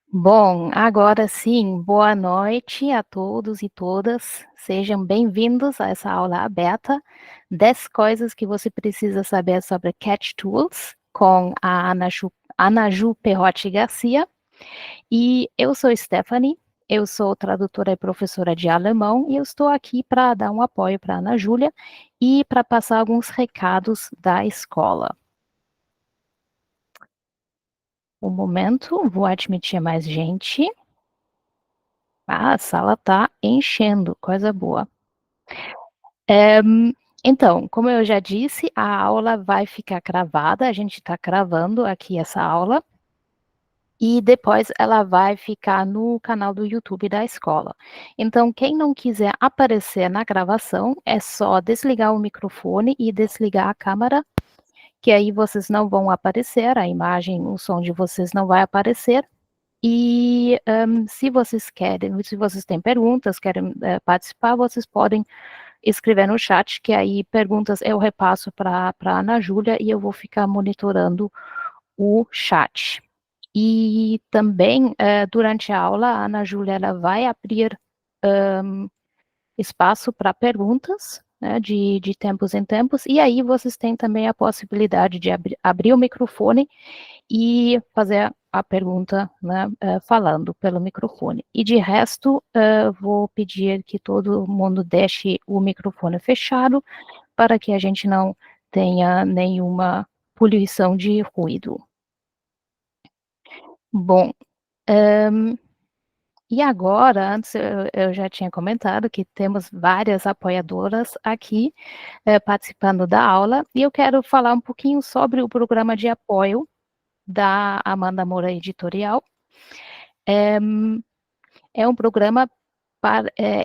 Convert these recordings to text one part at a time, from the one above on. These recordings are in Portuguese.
Bom, agora sim, boa noite a todos e todas. Sejam bem-vindos a essa aula aberta. 10 coisas que você precisa saber sobre Catch Tools com a Ana Ju Perrotti Garcia. E eu sou Stephanie, eu sou tradutora e professora de alemão e eu estou aqui para dar um apoio para a Ana Júlia e para passar alguns recados da escola. Um momento, vou admitir mais gente. A sala está enchendo, coisa boa. Então, como eu já disse, a aula vai ficar gravada, a gente está gravando aqui essa aula, e depois ela vai ficar no canal do YouTube da escola. Então, quem não quiser aparecer na gravação, é só desligar o microfone e desligar a câmera, que aí vocês não vão aparecer, a imagem, o som de vocês não vai aparecer. E se vocês querem, se vocês têm perguntas, querem participar, vocês podem escrever no chat, que aí perguntas eu repasso para a Ana Júlia e eu vou ficar monitorando o chat. E também, durante a aula, a Ana Júlia ela vai abrir espaço para perguntas, né, de tempos em tempos, e aí vocês têm também a possibilidade de abrir o microfone e fazer a pergunta, né, falando pelo microfone. E de resto, vou pedir que todo mundo deixe o microfone fechado para que a gente não tenha nenhuma poluição de ruído. Bom, e agora, antes eu já tinha comentado que temos várias apoiadoras aqui participando da aula, e eu quero falar um pouquinho sobre o programa de apoio da Amanda Moura Editorial. É um programa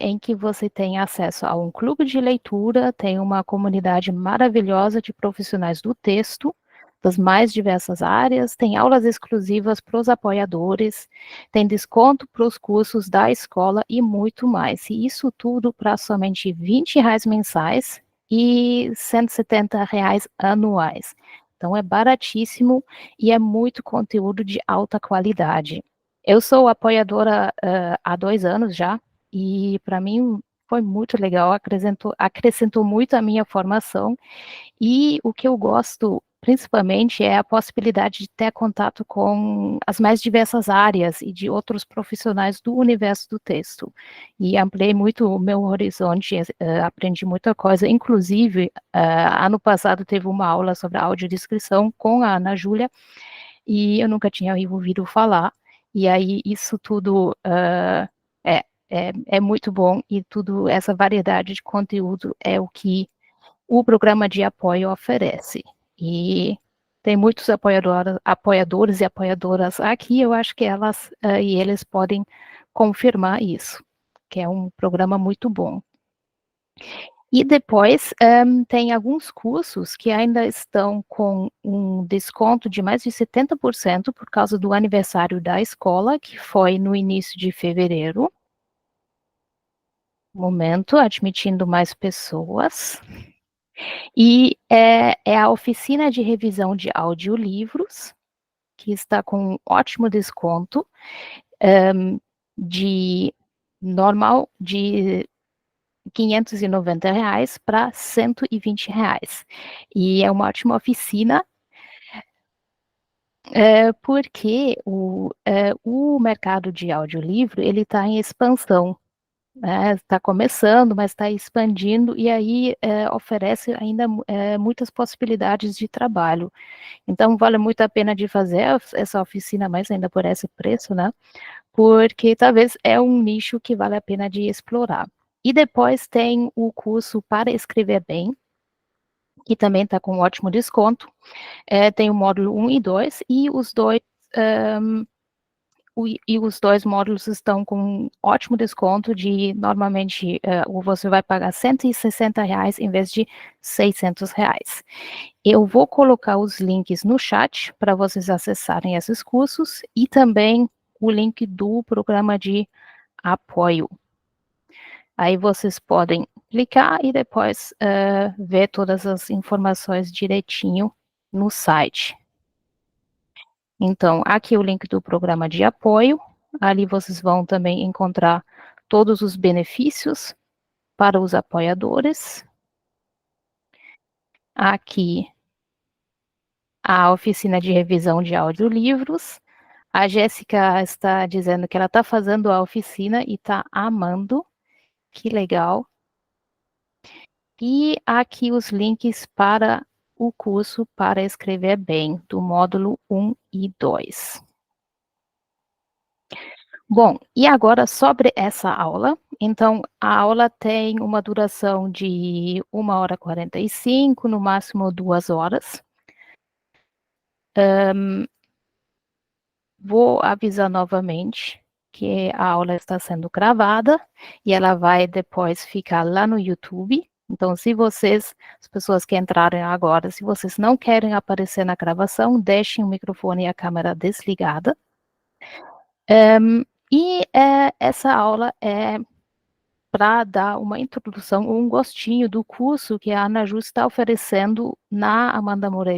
em que você tem acesso a um clube de leitura, tem uma comunidade maravilhosa de profissionais do texto, das mais diversas áreas, tem aulas exclusivas para os apoiadores, tem desconto para os cursos da escola e muito mais. E isso tudo para somente R$ 20 mensais e R$ 170 anuais. Então é baratíssimo e é muito conteúdo de alta qualidade. Eu sou apoiadora há 2 anos já, e para mim foi muito legal, acrescentou muito à minha formação, e o que eu gosto principalmente é a possibilidade de ter contato com as mais diversas áreas e de outros profissionais do universo do texto. E ampliei muito o meu horizonte, aprendi muita coisa, inclusive, ano passado teve uma aula sobre audiodescrição com a Ana Júlia, e eu nunca tinha ouvido falar, e aí isso tudo é muito bom, e tudo essa variedade de conteúdo é o que o programa de apoio oferece. E tem muitos apoiadores e apoiadoras aqui, eu acho que elas e eles podem confirmar isso, que é um programa muito bom. E depois tem alguns cursos que ainda estão com um desconto de mais de 70% por causa do aniversário da escola, que foi no início de fevereiro. Momento, admitindo mais pessoas. E é a oficina de revisão de audiolivros, que está com um ótimo desconto, de normal de R$ 590 para R$ 120. E é uma ótima oficina, porque o mercado de audiolivro ele está em expansão. Está começando, mas está expandindo, e aí oferece ainda muitas possibilidades de trabalho. Então, vale muito a pena de fazer essa oficina, mas ainda por esse preço, né? Porque talvez é um nicho que vale a pena de explorar. E depois tem o curso para escrever bem, que também está com um ótimo desconto. Tem o módulo 1 e 2, e os dois módulos estão com um ótimo desconto de, normalmente, você vai pagar R$ 160 em vez de R$ 600. Eu vou colocar os links no chat para vocês acessarem esses cursos, e também o link do programa de apoio. Aí vocês podem clicar e depois ver todas as informações direitinho no site. Então, aqui o link do programa de apoio. Ali vocês vão também encontrar todos os benefícios para os apoiadores. Aqui, a oficina de revisão de audiolivros. A Jéssica está dizendo que ela está fazendo a oficina e está amando. Que legal. E aqui os links para o curso para escrever bem, do módulo 1 e 2. Bom, e agora sobre essa aula. Então, a aula tem uma duração de 1h45, no máximo 2 horas. Vou avisar novamente que a aula está sendo gravada e ela vai depois ficar lá no YouTube. Então, se vocês, as pessoas que entrarem agora, se vocês não querem aparecer na gravação, deixem o microfone e a câmera desligada. Essa aula é para dar uma introdução, um gostinho do curso que a Ana Ju está oferecendo na Amanda Moura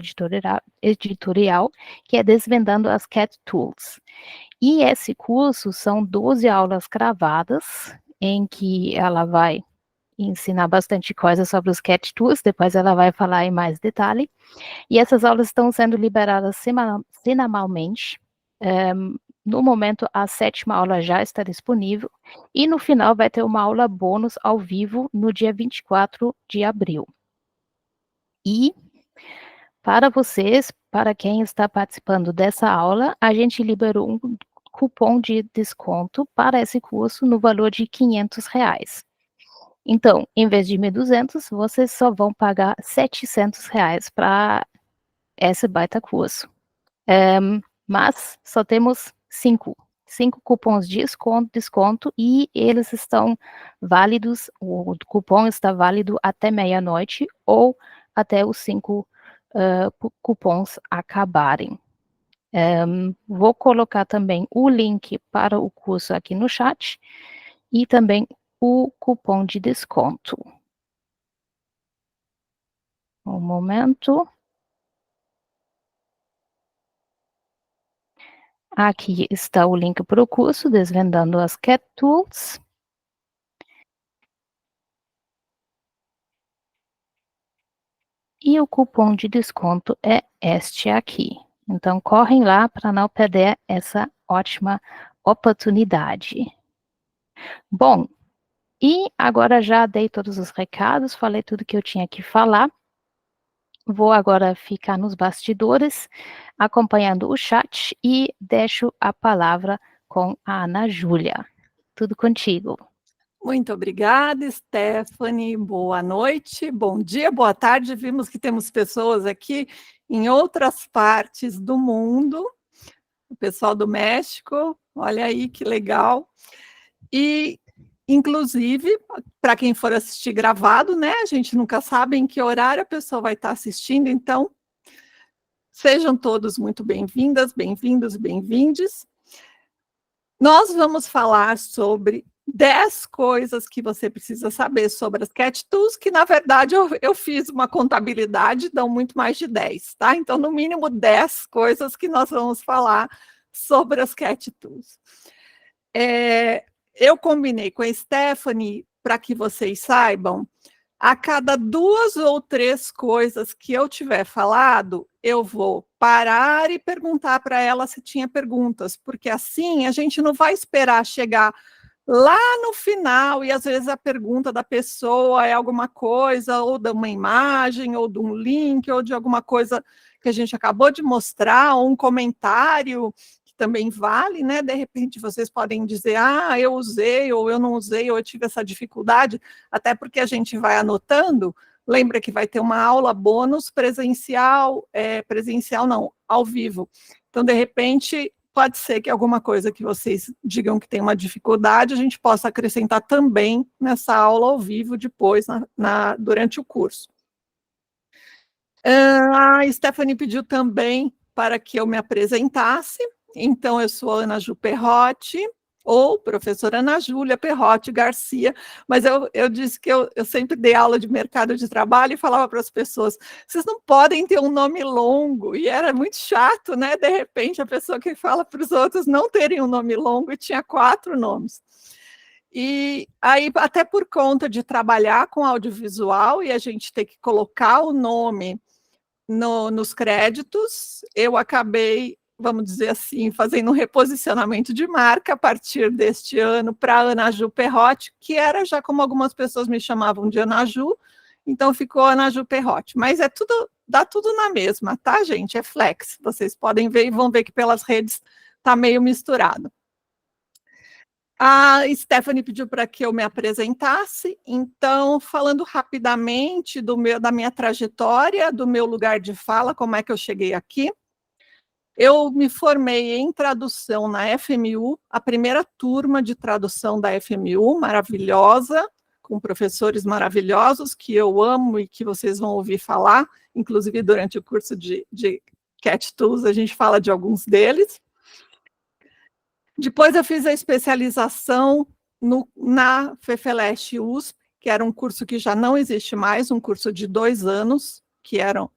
Editorial, que é Desvendando as Cat Tools. E esse curso são 12 aulas gravadas, em que ela vai ensinar bastante coisa sobre os Cat Tools, depois ela vai falar em mais detalhe. E essas aulas estão sendo liberadas semanalmente. No momento, a 7ª aula já está disponível, e no final vai ter uma aula bônus ao vivo no dia 24 de abril. E para vocês, para quem está participando dessa aula, a gente liberou um cupom de desconto para esse curso no valor de R$ 500. Então, em vez de 1.200, vocês só vão pagar R$ 700 para esse baita curso. Mas só temos 5 cupons de desconto e eles estão válidos, o cupom está válido até meia-noite ou até os 5 cupons acabarem. Vou colocar também o link para o curso aqui no chat e também o cupom de desconto. Um momento. Aqui está o link para o curso Desvendando as Cat Tools. E o cupom de desconto é este aqui. Então, correm lá para não perder essa ótima oportunidade. Bom, e agora já dei todos os recados, falei tudo que eu tinha que falar. Vou agora ficar nos bastidores, acompanhando o chat e deixo a palavra com a Ana Júlia. Tudo contigo. Muito obrigada, Stephanie. Boa noite, bom dia, boa tarde. Vimos que temos pessoas aqui em outras partes do mundo. O pessoal do México, olha aí que legal. E, inclusive, para quem for assistir gravado, né? A gente nunca sabe em que horário a pessoa vai estar assistindo, então sejam todos muito bem-vindas, bem-vindos, bem-vindes. Nós vamos falar sobre 10 coisas que você precisa saber sobre as Cat Tools, que na verdade eu fiz uma contabilidade, dão muito mais de 10, tá? Então, no mínimo 10 coisas que nós vamos falar sobre as Cat Tools. Eu combinei com a Stephanie, para que vocês saibam, a cada 2 ou 3 coisas que eu tiver falado, eu vou parar e perguntar para ela se tinha perguntas, porque assim a gente não vai esperar chegar lá no final e às vezes a pergunta da pessoa é alguma coisa, ou de uma imagem, ou de um link, ou de alguma coisa que a gente acabou de mostrar, ou um comentário que também vale, né? De repente vocês podem dizer, ah, eu usei, ou eu não usei, ou eu tive essa dificuldade, até porque a gente vai anotando. Lembra que vai ter uma aula bônus presencial, presencial não, ao vivo. Então, de repente, pode ser que alguma coisa que vocês digam que tem uma dificuldade, a gente possa acrescentar também nessa aula ao vivo depois, durante o curso. A Stephanie pediu também para que eu me apresentasse. Então, eu sou Ana Ju Perrotti, ou professora Ana Júlia Perrotti Garcia, mas eu disse que eu sempre dei aula de mercado de trabalho e falava para as pessoas, vocês não podem ter um nome longo, e era muito chato, né? De repente, a pessoa que fala para os outros não terem um nome longo, e tinha 4 nomes. E aí, até por conta de trabalhar com audiovisual, e a gente ter que colocar o nome nos créditos, eu acabei, vamos dizer assim, fazendo um reposicionamento de marca a partir deste ano para Ana Ju Perrotti, que era já como algumas pessoas me chamavam de Ana Ju, então ficou Ana Ju Perrotti. Mas dá tudo na mesma, tá, gente? É flex. Vocês podem ver e vão ver que pelas redes está meio misturado. A Stephanie pediu para que eu me apresentasse, então, falando rapidamente da minha trajetória, do meu lugar de fala, como é que eu cheguei aqui. Eu me formei em tradução na FMU, a primeira turma de tradução da FMU, maravilhosa, com professores maravilhosos, que eu amo e que vocês vão ouvir falar, inclusive durante o curso de Cat Tools, a gente fala de alguns deles. Depois eu fiz a especialização na FEFELESH USP, que era um curso que já não existe mais, um curso de 2 anos, que eram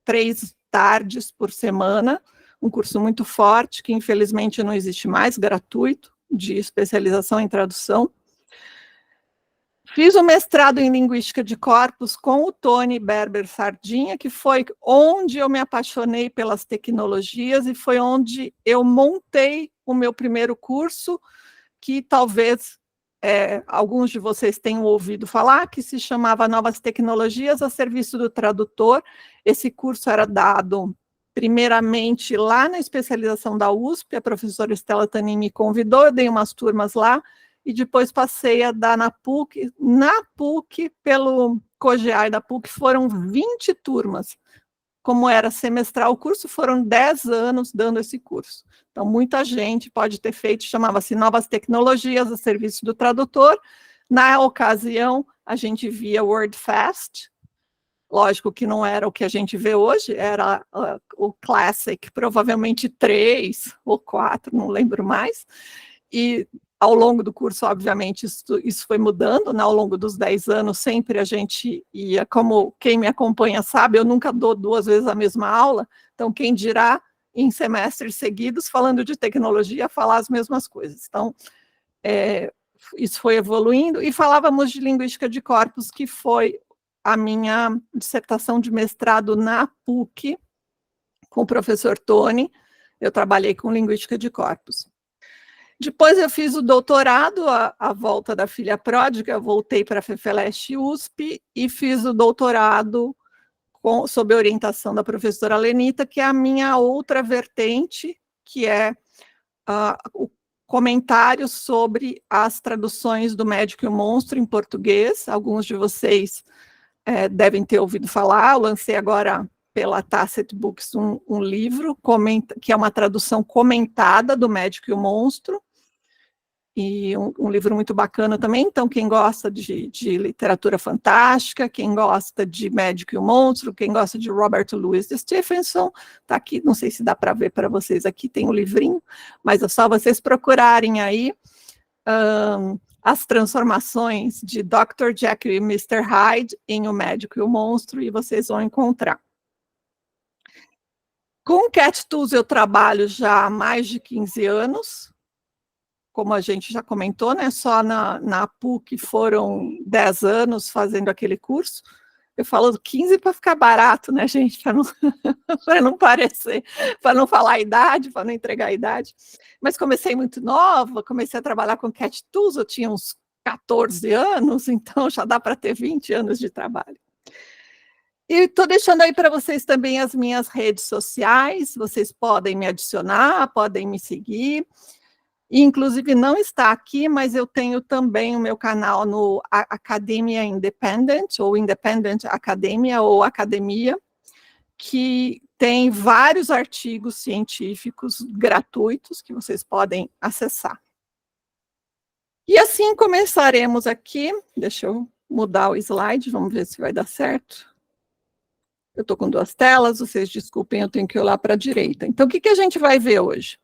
3 tardes por semana, um curso muito forte, que infelizmente não existe mais, gratuito, de especialização em tradução. Fiz o mestrado em Linguística de Corpos com o Tony Berber Sardinha, que foi onde eu me apaixonei pelas tecnologias e foi onde eu montei o meu primeiro curso, que talvez alguns de vocês tenham ouvido falar, que se chamava Novas Tecnologias a Serviço do Tradutor. Esse curso era dado primeiramente lá na especialização da USP, a professora Estela Tanin me convidou, eu dei umas turmas lá, e depois passei a dar na PUC. Na PUC, pelo COGEAI da PUC, foram 20 turmas. Como era semestral o curso, foram 10 anos dando esse curso. Então, muita gente pode ter feito, chamava-se Novas Tecnologias a Serviço do Tradutor. Na ocasião, a gente via WordFast, lógico que não era o que a gente vê hoje, era o Classic, provavelmente 3 ou 4, não lembro mais, e ao longo do curso, obviamente, isso foi mudando, né? Ao longo dos 10 anos, sempre a gente ia, como quem me acompanha sabe, eu nunca dou 2 vezes a mesma aula, então quem dirá em semestres seguidos, falando de tecnologia, falar as mesmas coisas. Então, isso foi evoluindo, e falávamos de linguística de corpos, que foi a minha dissertação de mestrado na PUC, com o professor Tony. Eu trabalhei com linguística de corpos. Depois eu fiz o doutorado, a volta da filha pródiga, eu voltei para a FEFELESH USP e fiz o doutorado sob a orientação da professora Lenita, que é a minha outra vertente, que é o comentário sobre as traduções do Médico e o Monstro em português. Alguns de vocês devem ter ouvido falar, eu lancei agora pela Tacit Books um livro, que é uma tradução comentada do Médico e o Monstro, e um livro muito bacana também. Então, quem gosta de literatura fantástica, quem gosta de Médico e o Monstro, quem gosta de Robert Louis Stevenson, está aqui, não sei se dá para ver para vocês, aqui tem o livrinho, mas é só vocês procurarem aí as transformações de Dr. Jekyll e Mr. Hyde em O Médico e o Monstro, e vocês vão encontrar. Com Cat Tools eu trabalho já há mais de 15 anos, como a gente já comentou, né? Só na PUC foram 10 anos fazendo aquele curso. Eu falo 15 para ficar barato, né, gente? Para não parecer, para não falar a idade, para não entregar a idade. Mas comecei muito nova, comecei a trabalhar com Cat Tools, eu tinha uns 14 anos, então já dá para ter 20 anos de trabalho. E estou deixando aí para vocês também as minhas redes sociais, vocês podem me adicionar, podem me seguir. E, inclusive, não está aqui, mas eu tenho também o meu canal no Academia Independent, ou Independent Academia, ou Academia, que tem vários artigos científicos gratuitos que vocês podem acessar. E assim começaremos aqui. Deixa eu mudar o slide, vamos ver se vai dar certo. Eu estou com 2 telas, vocês desculpem, eu tenho que olhar para a direita. Então, o que a gente vai ver hoje?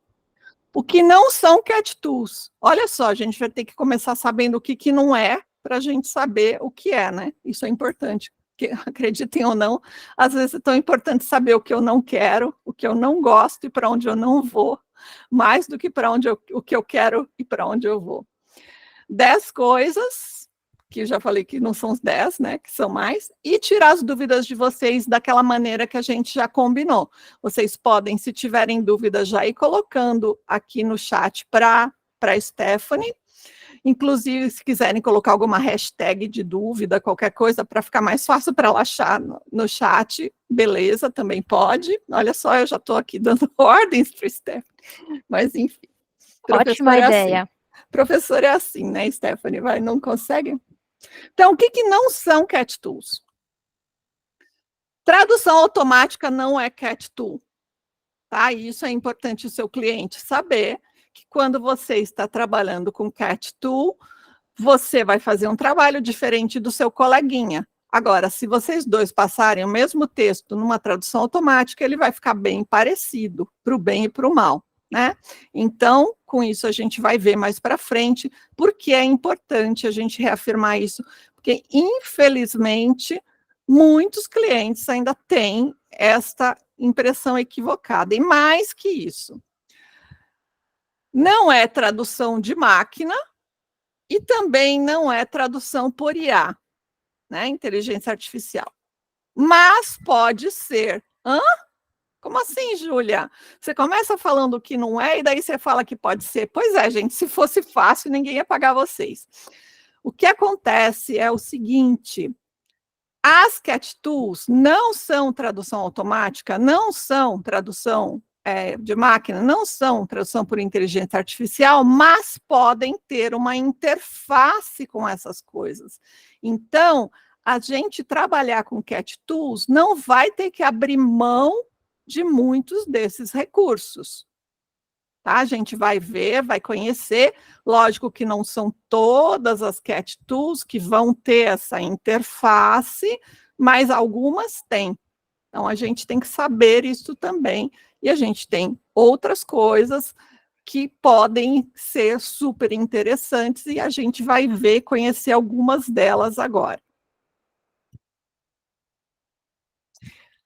O que não são cat tools. Olha só, a gente vai ter que começar sabendo o que não é, para a gente saber o que é, né? Isso é importante, porque, acreditem ou não, às vezes é tão importante saber o que eu não quero, o que eu não gosto e para onde eu não vou, mais do que o que eu quero e para onde eu vou. 10 coisas, que eu já falei que não são os 10, né, que são mais, e tirar as dúvidas de vocês daquela maneira que a gente já combinou. Vocês podem, se tiverem dúvidas, já ir colocando aqui no chat para a Stephanie, inclusive, se quiserem colocar alguma hashtag de dúvida, qualquer coisa, para ficar mais fácil para ela achar no chat, beleza, também pode. Olha só, eu já estou aqui dando ordens para o Stephanie, mas enfim. Ótima ideia. Assim. Professor é assim, né, Stephanie? Não consegue? Então, o que não são cat tools? Tradução automática não é cat tool. Tá? E isso é importante o seu cliente saber, que quando você está trabalhando com cat tool, você vai fazer um trabalho diferente do seu coleguinha. Agora, se vocês dois passarem o mesmo texto numa tradução automática, ele vai ficar bem parecido, para o bem e para o mal, né? Então, com isso, a gente vai ver mais para frente, porque é importante a gente reafirmar isso, porque, infelizmente, muitos clientes ainda têm esta impressão equivocada. E mais que isso, não é tradução de máquina e também não é tradução por IA, né, inteligência artificial. Mas pode ser. Hã? Como assim, Júlia? Você começa falando que não é e daí você fala que pode ser. Pois é, gente, se fosse fácil, ninguém ia pagar vocês. O que acontece é o seguinte, as cat tools não são tradução automática, não são tradução de máquina, não são tradução por inteligência artificial, mas podem ter uma interface com essas coisas. Então, a gente trabalhar com cat tools não vai ter que abrir mão de muitos desses recursos. Tá? A gente vai ver, vai conhecer, lógico que não são todas as cat tools que vão ter essa interface, mas algumas têm. Então, a gente tem que saber isso também, e a gente tem outras coisas que podem ser super interessantes, e a gente vai ver, conhecer algumas delas agora.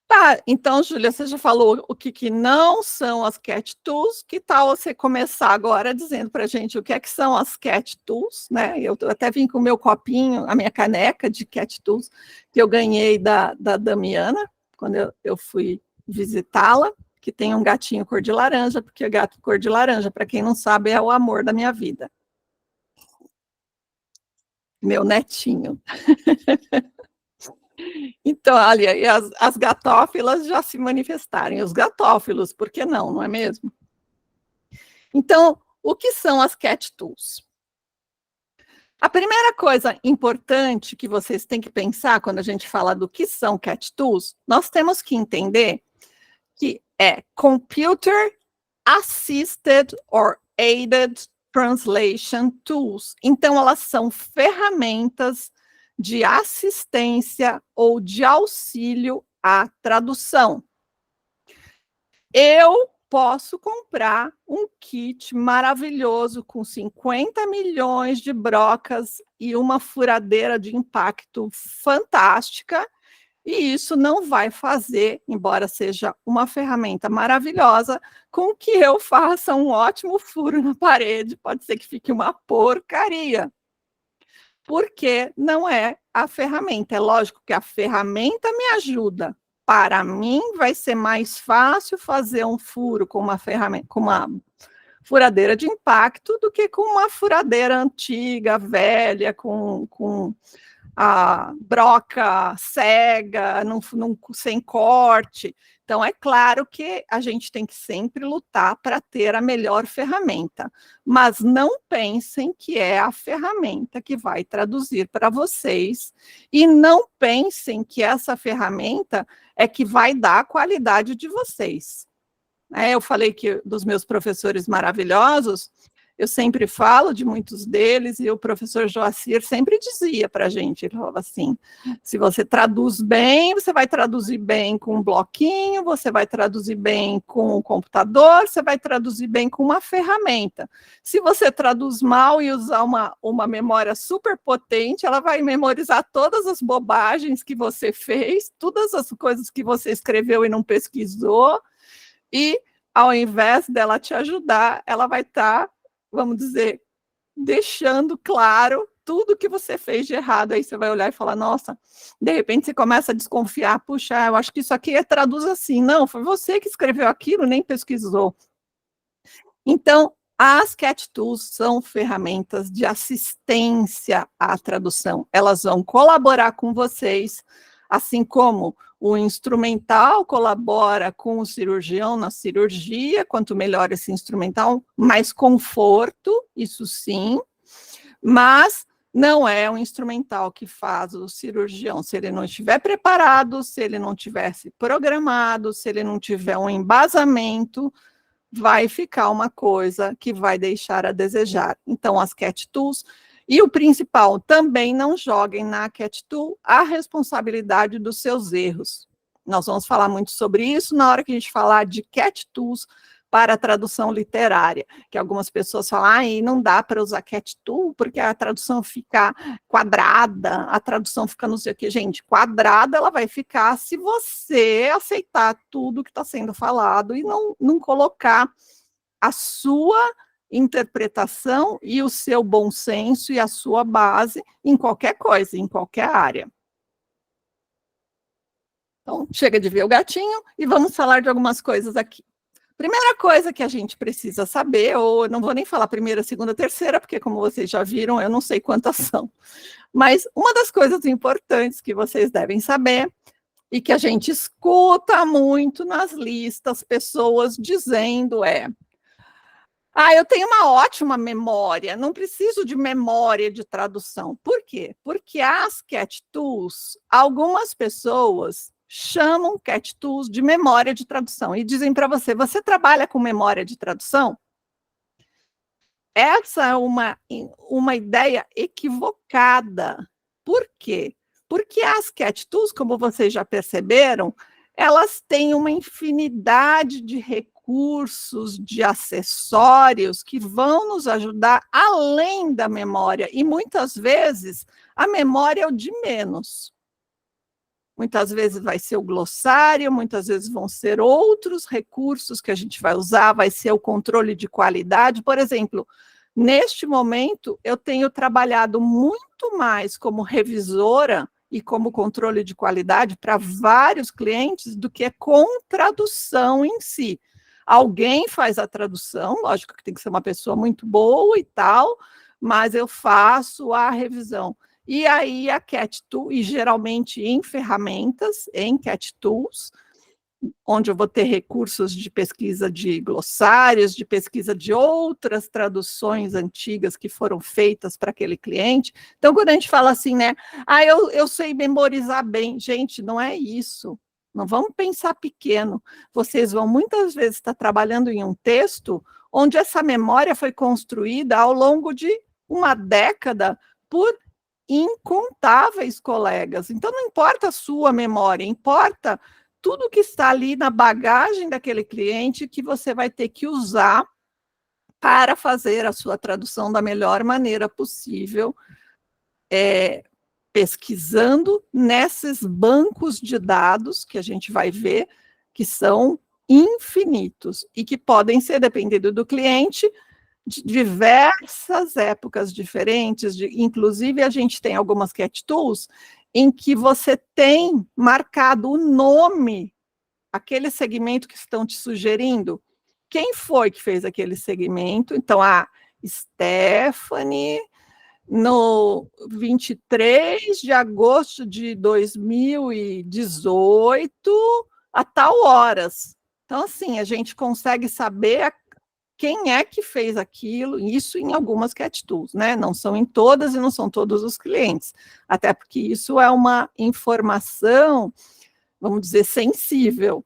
Tá, então, Júlia, você já falou o que não são as cat tools, que tal você começar agora dizendo para a gente o que é que são as cat tools, né? Eu até vim com o meu copinho, a minha caneca de cat tools, que eu ganhei da Damiana, quando eu fui visitá-la, que tem um gatinho cor de laranja, porque o gato cor de laranja, para quem não sabe, é o amor da minha vida. Meu netinho. Então, olha, e as gatófilas já se manifestaram, e os gatófilos, por que não, não é mesmo? Então, o que são as cat tools? A primeira coisa importante que vocês têm que pensar quando a gente fala do que são cat tools, nós temos que entender que é Computer Assisted or Aided Translation Tools. Então, elas são ferramentas de assistência ou de auxílio à tradução. Eu posso comprar um kit maravilhoso com 50 milhões de brocas e uma furadeira de impacto fantástica, e isso não vai fazer, embora seja uma ferramenta maravilhosa, com que eu faça um ótimo furo na parede, pode ser que fique uma porcaria. Porque não é a ferramenta. É lógico que a ferramenta me ajuda. Para mim, vai ser mais fácil fazer um furo com uma ferramenta, com uma furadeira de impacto, do que com uma furadeira antiga, velha, com a broca cega, sem corte. Então, é claro que a gente tem que sempre lutar para ter a melhor ferramenta, mas não pensem que é a ferramenta que vai traduzir para vocês, e não pensem que essa ferramenta é que vai dar a qualidade de vocês. Eu falei que dos meus professores maravilhosos, Eu sempre falo de muitos deles, e o professor Joacir sempre dizia para a gente, ele falava assim, se você traduz bem, você vai traduzir bem com um bloquinho, você vai traduzir bem com um computador, você vai traduzir bem com uma ferramenta. Se você traduz mal e usar uma memória super potente, ela vai memorizar todas as bobagens que você fez, todas as coisas que você escreveu e não pesquisou, e ao invés dela te ajudar, ela vai estar, vamos dizer, deixando claro tudo que você fez de errado. Aí você vai olhar e falar, nossa, de repente você começa a desconfiar, puxa, eu acho que isso aqui traduz assim. Não, foi você que escreveu aquilo, nem pesquisou. Então, as Cat Tools são ferramentas de assistência à tradução. Elas vão colaborar com vocês, assim como o instrumental colabora com o cirurgião na cirurgia. Quanto melhor esse instrumental, mais conforto, isso sim, mas não é um instrumental que faz o cirurgião. Se ele não estiver preparado, se ele não tivesse programado, se ele não tiver um embasamento, vai ficar uma coisa que vai deixar a desejar. Então, as Cat Tools, e o principal, também não joguem na Cat Tool a responsabilidade dos seus erros. Nós vamos falar muito sobre isso na hora que a gente falar de Cat Tools para a tradução literária, que algumas pessoas falam, não dá para usar Cat Tool, porque a tradução fica quadrada, a tradução fica não sei o que. Gente, quadrada ela vai ficar se você aceitar tudo que está sendo falado e não colocar a sua interpretação e o seu bom senso e a sua base em qualquer coisa, em qualquer área. Então, chega de ver o gatinho e vamos falar de algumas coisas aqui. Primeira coisa que a gente precisa saber, ou eu não vou nem falar primeira, segunda, terceira, porque como vocês já viram, eu não sei quantas são. Mas uma das coisas importantes que vocês devem saber, e que a gente escuta muito nas listas, pessoas dizendo eu tenho uma ótima memória, não preciso de memória de tradução. Por quê? Porque as Cat Tools, algumas pessoas chamam Cat Tools de memória de tradução e dizem para você, você trabalha com memória de tradução? Essa é uma ideia equivocada. Por quê? Porque as Cat Tools, como vocês já perceberam, elas têm uma infinidade de recursos, de acessórios que vão nos ajudar além da memória. E muitas vezes a memória é o de menos. Muitas vezes vai ser o glossário, muitas vezes vão ser outros recursos que a gente vai usar, vai ser o controle de qualidade. Por exemplo, neste momento, eu tenho trabalhado muito mais como revisora e como controle de qualidade para vários clientes do que com tradução em si. Alguém faz a tradução, lógico que tem que ser uma pessoa muito boa e tal, mas eu faço a revisão. E aí a Cat Tool, e geralmente em ferramentas, em Cat Tools, onde eu vou ter recursos de pesquisa de glossários, de pesquisa de outras traduções antigas que foram feitas para aquele cliente. Então, quando a gente fala assim, eu sei memorizar bem. Gente, não é isso. Não vamos pensar pequeno. Vocês vão muitas vezes estar trabalhando em um texto onde essa memória foi construída ao longo de uma década por incontáveis colegas. Então, não importa a sua memória, importa tudo que está ali na bagagem daquele cliente que você vai ter que usar para fazer a sua tradução da melhor maneira possível, pesquisando nesses bancos de dados que a gente vai ver que são infinitos e que podem ser, dependendo do cliente, de diversas épocas diferentes, inclusive a gente tem algumas Cat Tools em que você tem marcado o nome, aquele segmento que estão te sugerindo, quem foi que fez aquele segmento. Então, a Stephanie, no 23 de agosto de 2018, a tal horas. Então, assim, a gente consegue saber quem é que fez aquilo, isso em algumas Cat Tools, né? Não são em todas e não são todos os clientes, até porque isso é uma informação, vamos dizer, sensível.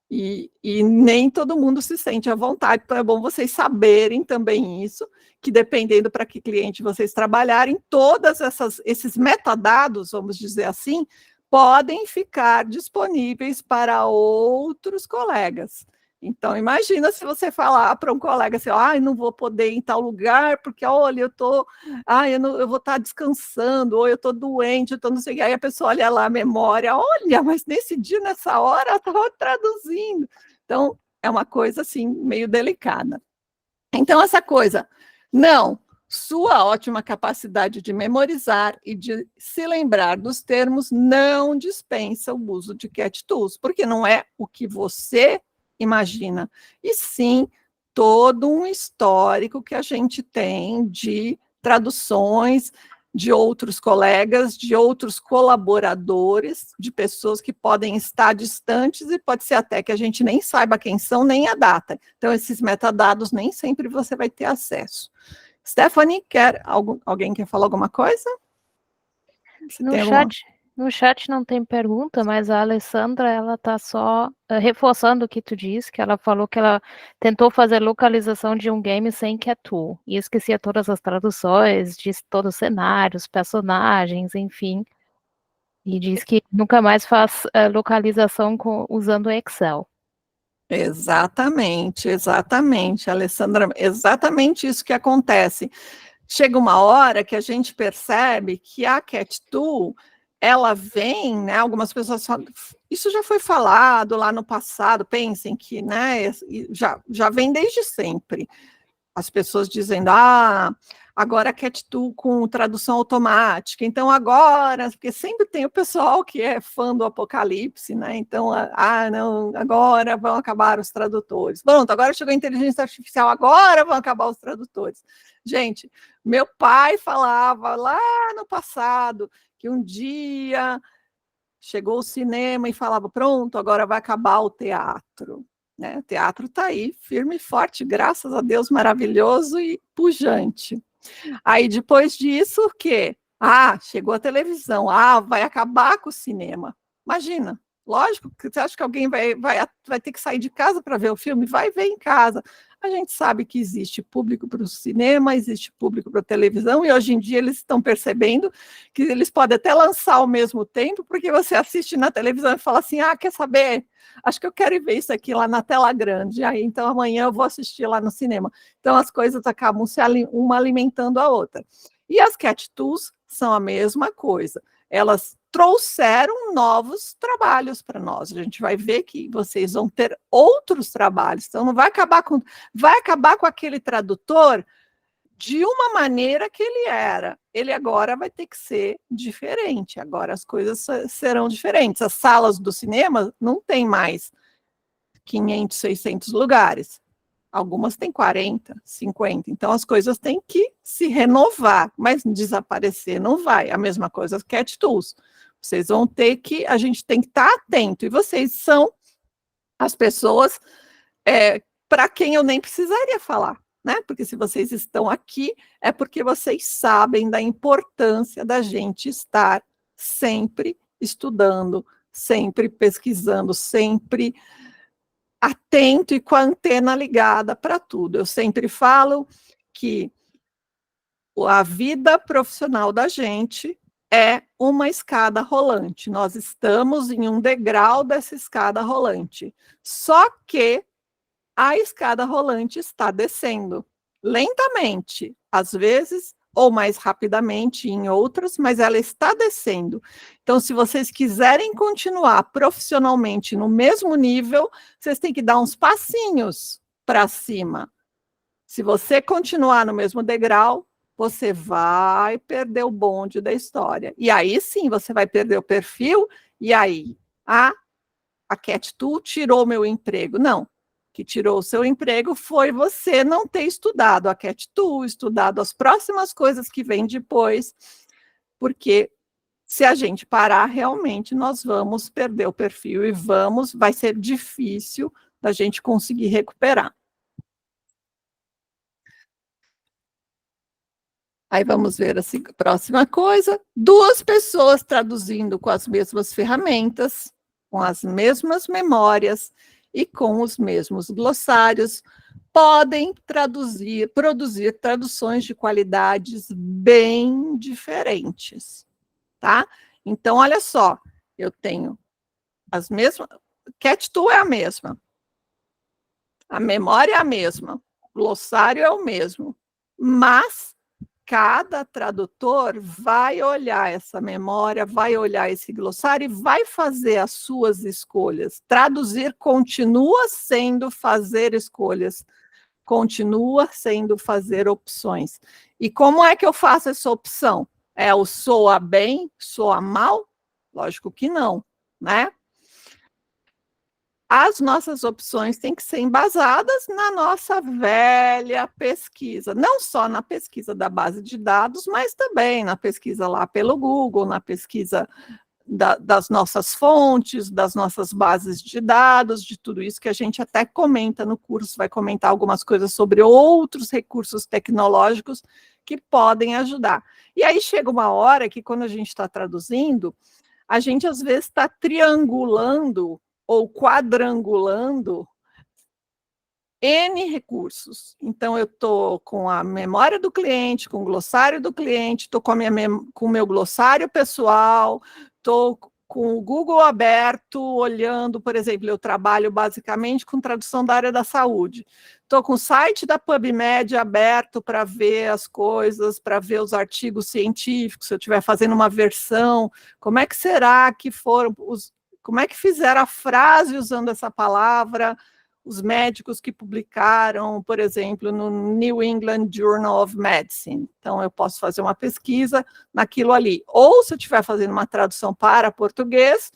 E nem todo mundo se sente à vontade, então é bom vocês saberem também isso, que dependendo para que cliente vocês trabalharem, todas esses metadados, vamos dizer assim, podem ficar disponíveis para outros colegas. Então, imagina se você falar para um colega assim, não vou poder ir em tal lugar, porque, olha, eu vou estar descansando, ou eu estou doente, eu estou não sei o que. Aí a pessoa olha lá a memória, olha, mas nesse dia, nessa hora, eu estava traduzindo. Então, é uma coisa, assim, meio delicada. Então, essa coisa, não, sua ótima capacidade de memorizar e de se lembrar dos termos não dispensa o uso de Cat Tools, porque não é o que você imagina, e sim todo um histórico que a gente tem de traduções de outros colegas, de outros colaboradores, de pessoas que podem estar distantes e pode ser até que a gente nem saiba quem são, nem a data. Então, esses metadados nem sempre você vai ter acesso. Stephanie, alguém quer falar alguma coisa? No chat não tem pergunta, mas a Alessandra, ela está só reforçando o que tu disse, que ela falou que ela tentou fazer localização de um game sem Cat Tool, e esquecia todas as traduções, disse todos os cenários, personagens, enfim, e diz que nunca mais faz localização usando Excel. Exatamente, Alessandra, exatamente isso que acontece. Chega uma hora que a gente percebe que a Cat Tool, ela vem, né, algumas pessoas falam, isso já foi falado lá no passado, pensem que, né, já vem desde sempre. As pessoas dizendo, agora a Cat Tool com tradução automática, então agora, porque sempre tem o pessoal que é fã do Apocalipse, né, então, não, agora vão acabar os tradutores. Pronto, agora chegou a inteligência artificial, agora vão acabar os tradutores. Gente, meu pai falava lá no passado que um dia chegou o cinema e falava, pronto, agora vai acabar o teatro. Né? O teatro está aí, firme e forte, graças a Deus, maravilhoso e pujante. Aí, depois disso, o quê? Chegou a televisão, vai acabar com o cinema. Imagina, lógico, você acha que alguém vai ter que sair de casa para ver o filme? Vai ver em casa. A gente sabe que existe público para o cinema, existe público para a televisão, e hoje em dia eles estão percebendo que eles podem até lançar ao mesmo tempo, porque você assiste na televisão e fala assim, quer saber? Acho que eu quero ir ver isso aqui lá na tela grande, aí então amanhã eu vou assistir lá no cinema. Então as coisas acabam uma alimentando a outra. E as Cat Tools são a mesma coisa. Elas trouxeram novos trabalhos para nós. A gente vai ver que vocês vão ter outros trabalhos. Então, não vai acabar com aquele tradutor de uma maneira que ele era. Ele agora vai ter que ser diferente. Agora as coisas serão diferentes. As salas do cinema não tem mais 500, 600 lugares. Algumas têm 40, 50. Então, as coisas têm que se renovar, mas desaparecer não vai. A mesma coisa as Cat Tools. Vocês vão ter que, a gente tem que estar atento. E vocês são as pessoas para quem eu nem precisaria falar, né? Porque se vocês estão aqui, é porque vocês sabem da importância da gente estar sempre estudando, sempre pesquisando, sempre atento e com a antena ligada para tudo. Eu sempre falo que a vida profissional da gente é uma escada rolante. Nós estamos em um degrau dessa escada rolante. Só que a escada rolante está descendo lentamente, às vezes, ou mais rapidamente em outras, mas ela está descendo. Então, se vocês quiserem continuar profissionalmente no mesmo nível, vocês têm que dar uns passinhos para cima. Se você continuar no mesmo degrau, você vai perder o bonde da história. E aí sim, você vai perder o perfil, e aí a Cat Tool tirou meu emprego. Não, que tirou o seu emprego foi você não ter estudado a Cat Tool, estudado as próximas coisas que vêm depois, porque se a gente parar, realmente nós vamos perder o perfil e vai ser difícil da gente conseguir recuperar. Aí vamos ver a próxima coisa. 2 pessoas traduzindo com as mesmas ferramentas, com as mesmas memórias e com os mesmos glossários, podem produzir traduções de qualidades bem diferentes, tá? Então, olha só, eu tenho as mesmas, Cat Tool é a mesma, a memória é a mesma, o glossário é o mesmo, mas cada tradutor vai olhar essa memória, vai olhar esse glossário e vai fazer as suas escolhas. Traduzir continua sendo fazer escolhas, continua sendo fazer opções. E como é que eu faço essa opção? É o soa bem, soa mal? Lógico que não, né? As nossas opções têm que ser embasadas na nossa velha pesquisa, não só na pesquisa da base de dados, mas também na pesquisa lá pelo Google, na pesquisa das nossas fontes, das nossas bases de dados, de tudo isso que a gente até comenta no curso, vai comentar algumas coisas sobre outros recursos tecnológicos que podem ajudar. E aí chega uma hora que, quando a gente está traduzindo, a gente às vezes está triangulando ou quadrangulando N recursos. Então, eu estou com a memória do cliente, com o glossário do cliente, estou com o meu glossário pessoal, estou com o Google aberto, olhando, por exemplo, eu trabalho basicamente com tradução da área da saúde. Estou com o site da PubMed aberto para ver as coisas, para ver os artigos científicos, se eu estiver fazendo uma versão, como é que será que foram como é que fizeram a frase usando essa palavra, os médicos que publicaram, por exemplo, no New England Journal of Medicine. Então, eu posso fazer uma pesquisa naquilo ali. Ou, se eu estiver fazendo uma tradução para português,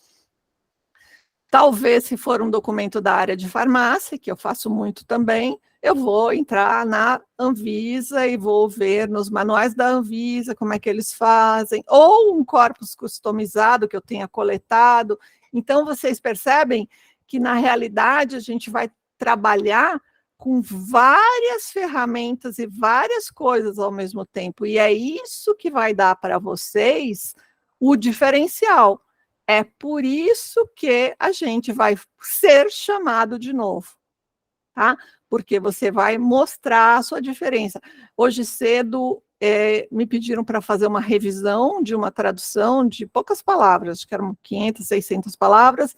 talvez, se for um documento da área de farmácia, que eu faço muito também, eu vou entrar na Anvisa e vou ver nos manuais da Anvisa como é que eles fazem, ou um corpus customizado que eu tenha coletado. Então, vocês percebem que, na realidade, a gente vai trabalhar com várias ferramentas e várias coisas ao mesmo tempo, e é isso que vai dar para vocês o diferencial. É por isso que a gente vai ser chamado de novo, tá? Porque você vai mostrar a sua diferença. Hoje cedo, me pediram para fazer uma revisão de uma tradução de poucas palavras, acho que eram 500, 600 palavras,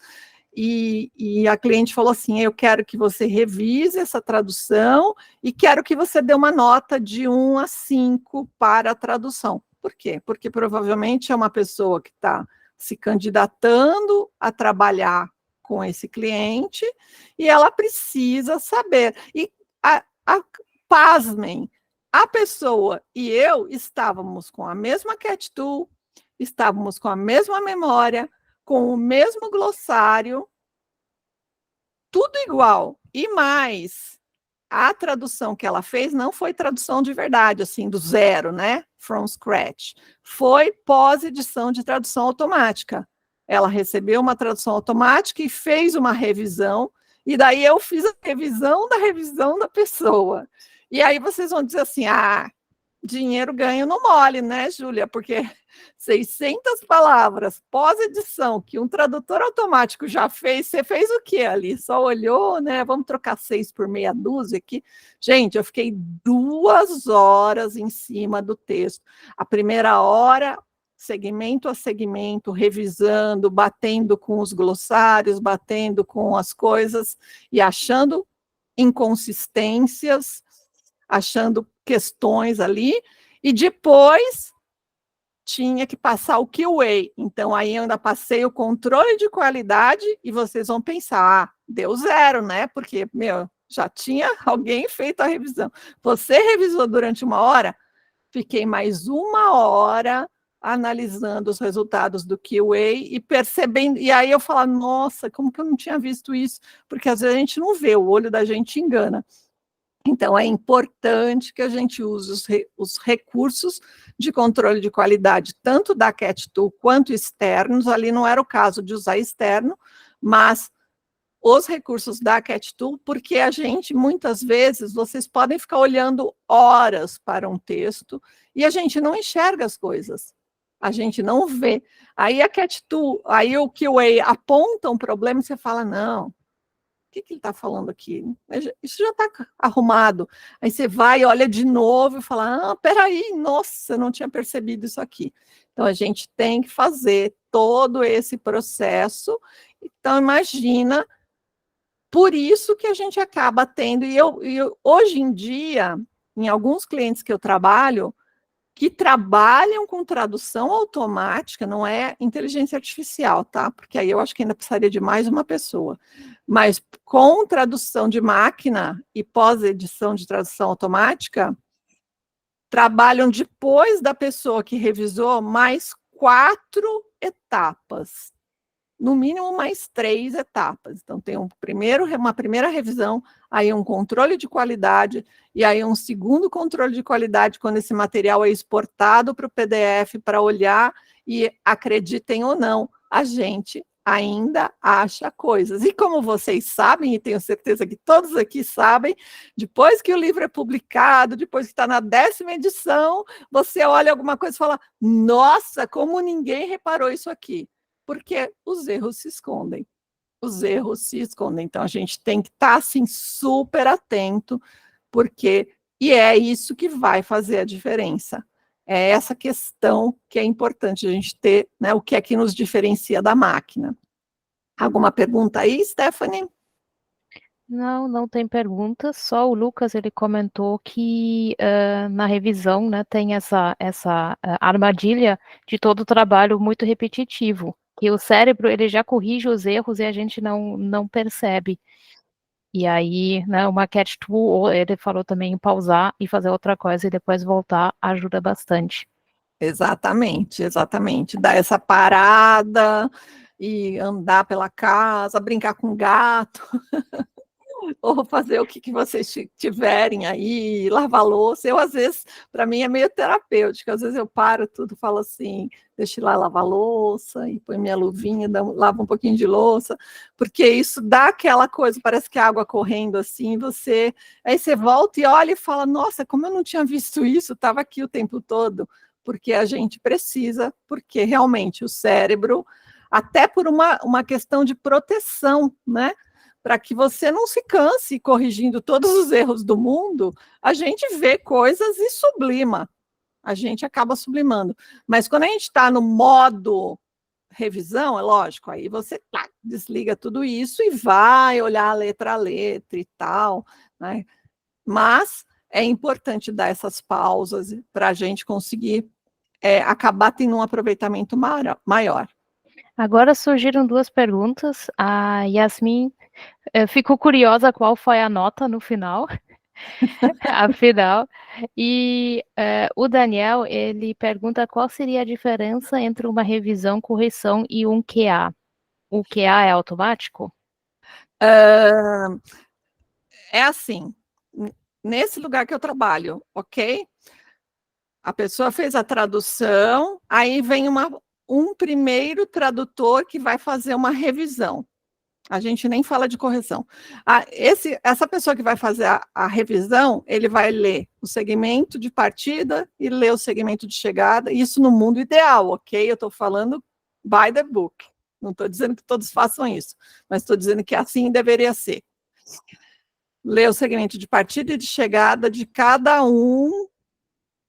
e a cliente falou assim, eu quero que você revise essa tradução e quero que você dê uma nota de 1 a 5 para a tradução. Por quê? Porque provavelmente é uma pessoa que está se candidatando a trabalhar com esse cliente e ela precisa saber. E pasmem, a pessoa e eu estávamos com a mesma Cat Tool, estávamos com a mesma memória, com o mesmo glossário, tudo igual. E mais, a tradução que ela fez não foi tradução de verdade, assim, do zero, né? From scratch. Foi pós-edição de tradução automática. Ela recebeu uma tradução automática e fez uma revisão, e daí eu fiz a revisão da pessoa. E aí vocês vão dizer assim, dinheiro ganho no mole, né, Júlia? Porque 600 palavras pós-edição que um tradutor automático já fez, você fez o quê ali? Só olhou, né? Vamos trocar 6 por meia dúzia aqui. Gente, eu fiquei 2 horas em cima do texto. A primeira hora, segmento a segmento, revisando, batendo com os glossários, batendo com as coisas e achando inconsistências, achando questões ali, e depois tinha que passar o QA. Então, aí eu ainda passei o controle de qualidade, e vocês vão pensar, deu 0, né? Porque, já tinha alguém feito a revisão. Você revisou durante 1 hora? Fiquei mais 1 hora analisando os resultados do QA e percebendo, e aí eu falo, nossa, como que eu não tinha visto isso? Porque às vezes a gente não vê, o olho da gente engana. Então, é importante que a gente use os recursos de controle de qualidade, tanto da Cat Tool quanto externos. Ali não era o caso de usar externo, mas os recursos da Cat Tool, porque a gente, muitas vezes, vocês podem ficar olhando horas para um texto e a gente não enxerga as coisas, a gente não vê. Aí a Cat Tool, aí o QA aponta um problema e você fala, não, que ele está falando aqui? Isso já está arrumado. Aí você vai, olha de novo e fala, peraí, nossa, eu não tinha percebido isso aqui. Então, a gente tem que fazer todo esse processo. Então, imagina, por isso que a gente acaba tendo, e hoje em dia, em alguns clientes que eu trabalho, que trabalham com tradução automática, não é inteligência artificial, tá? Porque aí eu acho que ainda precisaria de mais uma pessoa. Mas com tradução de máquina e pós-edição de tradução automática, trabalham depois da pessoa que revisou mais 4 etapas. No mínimo mais 3 etapas. Então, tem uma primeira revisão, aí um controle de qualidade, e aí um segundo controle de qualidade, quando esse material é exportado para o PDF para olhar, e acreditem ou não, a gente ainda acha coisas. E como vocês sabem, e tenho certeza que todos aqui sabem, depois que o livro é publicado, depois que está na 10ª edição, você olha alguma coisa e fala, nossa, como ninguém reparou isso aqui. Porque os erros se escondem. Os erros se escondem. Então, a gente tem que estar, assim, super atento, e é isso que vai fazer a diferença. É essa questão que é importante a gente ter, né, o que é que nos diferencia da máquina. Alguma pergunta aí, Stephanie? Não tem perguntas, só o Lucas, ele comentou que na revisão, né, tem essa armadilha de todo o trabalho muito repetitivo, que o cérebro, ele já corrige os erros e a gente não percebe. E aí, né, uma catch tool, ele falou também em pausar e fazer outra coisa e depois voltar, ajuda bastante. Exatamente, exatamente. Dar essa parada e andar pela casa, brincar com o gato. Ou fazer o que vocês tiverem aí, lavar louça. Eu, às vezes, para mim é meio terapêutico, às vezes eu paro tudo, falo assim, deixa eu ir lá lavar louça, e põe minha luvinha, lavo um pouquinho de louça, porque isso dá aquela coisa, parece que a água correndo assim, aí você volta e olha e fala, nossa, como eu não tinha visto isso, estava aqui o tempo todo, porque a gente precisa, porque realmente o cérebro, até por uma questão de proteção, né? Para que você não se canse corrigindo todos os erros do mundo, a gente vê coisas e sublima. A gente acaba sublimando. Mas quando a gente está no modo revisão, é lógico, aí você desliga tudo isso e vai olhar a letra e tal, né? Mas é importante dar essas pausas para a gente conseguir acabar tendo um aproveitamento maior. Agora surgiram 2 perguntas. A Yasmin ficou curiosa qual foi a nota no final, afinal. E o Daniel, ele pergunta qual seria a diferença entre uma revisão, correção e um QA. O QA é automático? É assim, nesse lugar que eu trabalho, ok? A pessoa fez a tradução, aí vem um primeiro tradutor que vai fazer uma revisão. A gente nem fala de correção. Essa pessoa que vai fazer a revisão, ele vai ler o segmento de partida e ler o segmento de chegada, isso no mundo ideal, ok? Eu estou falando by the book. Não estou dizendo que todos façam isso, mas estou dizendo que assim deveria ser. Ler o segmento de partida e de chegada de cada um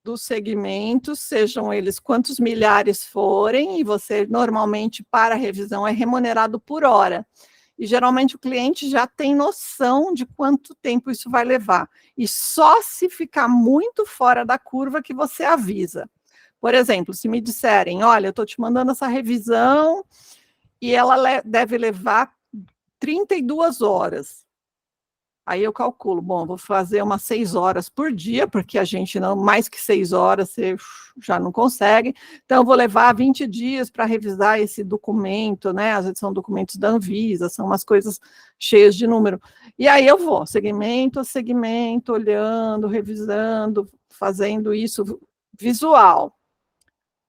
dos segmentos, sejam eles quantos milhares forem, e você normalmente, para a revisão, é remunerado por hora. E geralmente o cliente já tem noção de quanto tempo isso vai levar. E só se ficar muito fora da curva que você avisa. Por exemplo, se me disserem, olha, eu estou te mandando essa revisão e ela deve levar 32 horas. Aí eu calculo, bom, vou fazer umas 6 horas por dia, porque a gente não, mais que 6 horas você já não consegue, então eu vou levar 20 dias para revisar esse documento, né, às vezes são documentos da Anvisa, são umas coisas cheias de número, e aí eu vou, segmento a segmento, olhando, revisando, fazendo isso visual,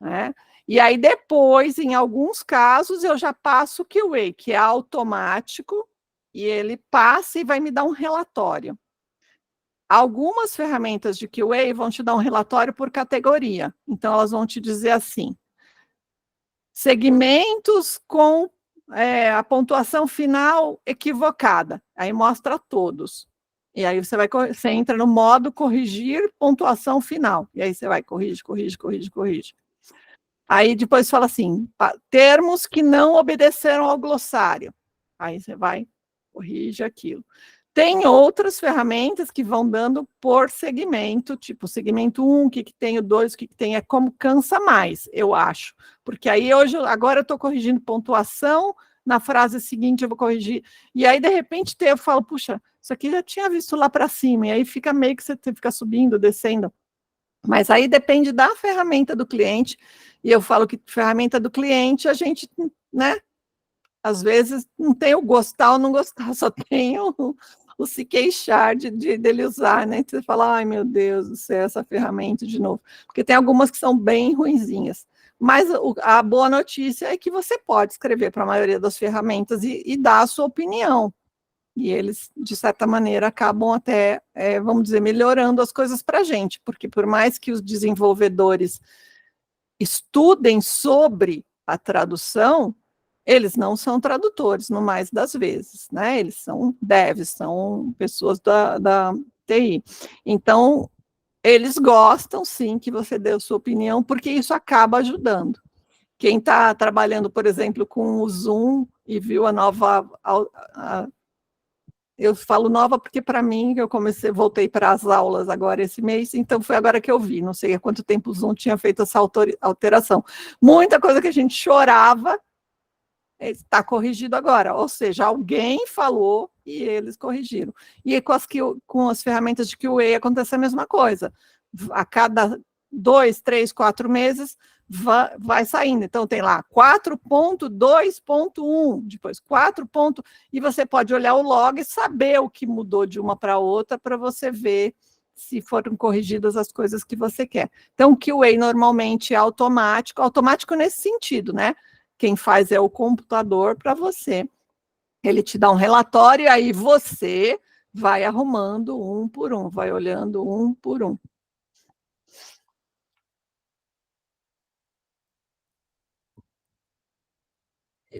né, e aí depois, em alguns casos, eu já passo o QA, que é automático, e ele passa e vai me dar um relatório. Algumas ferramentas de QA vão te dar um relatório por categoria. Então, elas vão te dizer assim, segmentos com a pontuação final equivocada. Aí mostra todos. E aí você entra no modo corrigir pontuação final. E aí você vai, corrige. Aí depois fala assim, termos que não obedeceram ao glossário. Aí você vai, corrige aquilo. Tem outras ferramentas que vão dando por segmento, tipo segmento 1, o que tem, o 2, o que tem, é como cansa mais, eu acho. Porque aí agora eu estou corrigindo pontuação, na frase seguinte eu vou corrigir. E aí, de repente, eu falo, puxa, isso aqui já tinha visto lá para cima, e aí fica meio que você fica subindo, descendo. Mas aí depende da ferramenta do cliente, e eu falo que ferramenta do cliente, a gente, né, às vezes não tem o gostar ou não gostar, só tem o se queixar dele usar, né? Você fala, ai meu Deus do céu, essa ferramenta de novo. Porque tem algumas que são bem ruinzinhas. Mas a boa notícia é que você pode escrever para a maioria das ferramentas e dar a sua opinião. E eles, de certa maneira, acabam até, vamos dizer, melhorando as coisas para a gente, porque por mais que os desenvolvedores estudem sobre a tradução, eles não são tradutores, no mais das vezes, né? Eles são devs, são pessoas da TI. Então, eles gostam, sim, que você dê a sua opinião, porque isso acaba ajudando. Quem está trabalhando, por exemplo, com o Zoom e viu a nova... eu falo nova porque, para mim, eu voltei para as aulas agora esse mês, então foi agora que eu vi, não sei há quanto tempo o Zoom tinha feito essa alteração. Muita coisa que a gente chorava está corrigido agora, ou seja, alguém falou e eles corrigiram. E com as ferramentas de QA acontece a mesma coisa. A cada 2, 3, 4 meses vai saindo. Então tem lá 4.2.1, depois 4. E você pode olhar o log e saber o que mudou de uma para outra para você ver se foram corrigidas as coisas que você quer. Então o QA normalmente é automático nesse sentido, né? Quem faz é o computador para você. Ele te dá um relatório e aí você vai arrumando um por um, vai olhando um por um.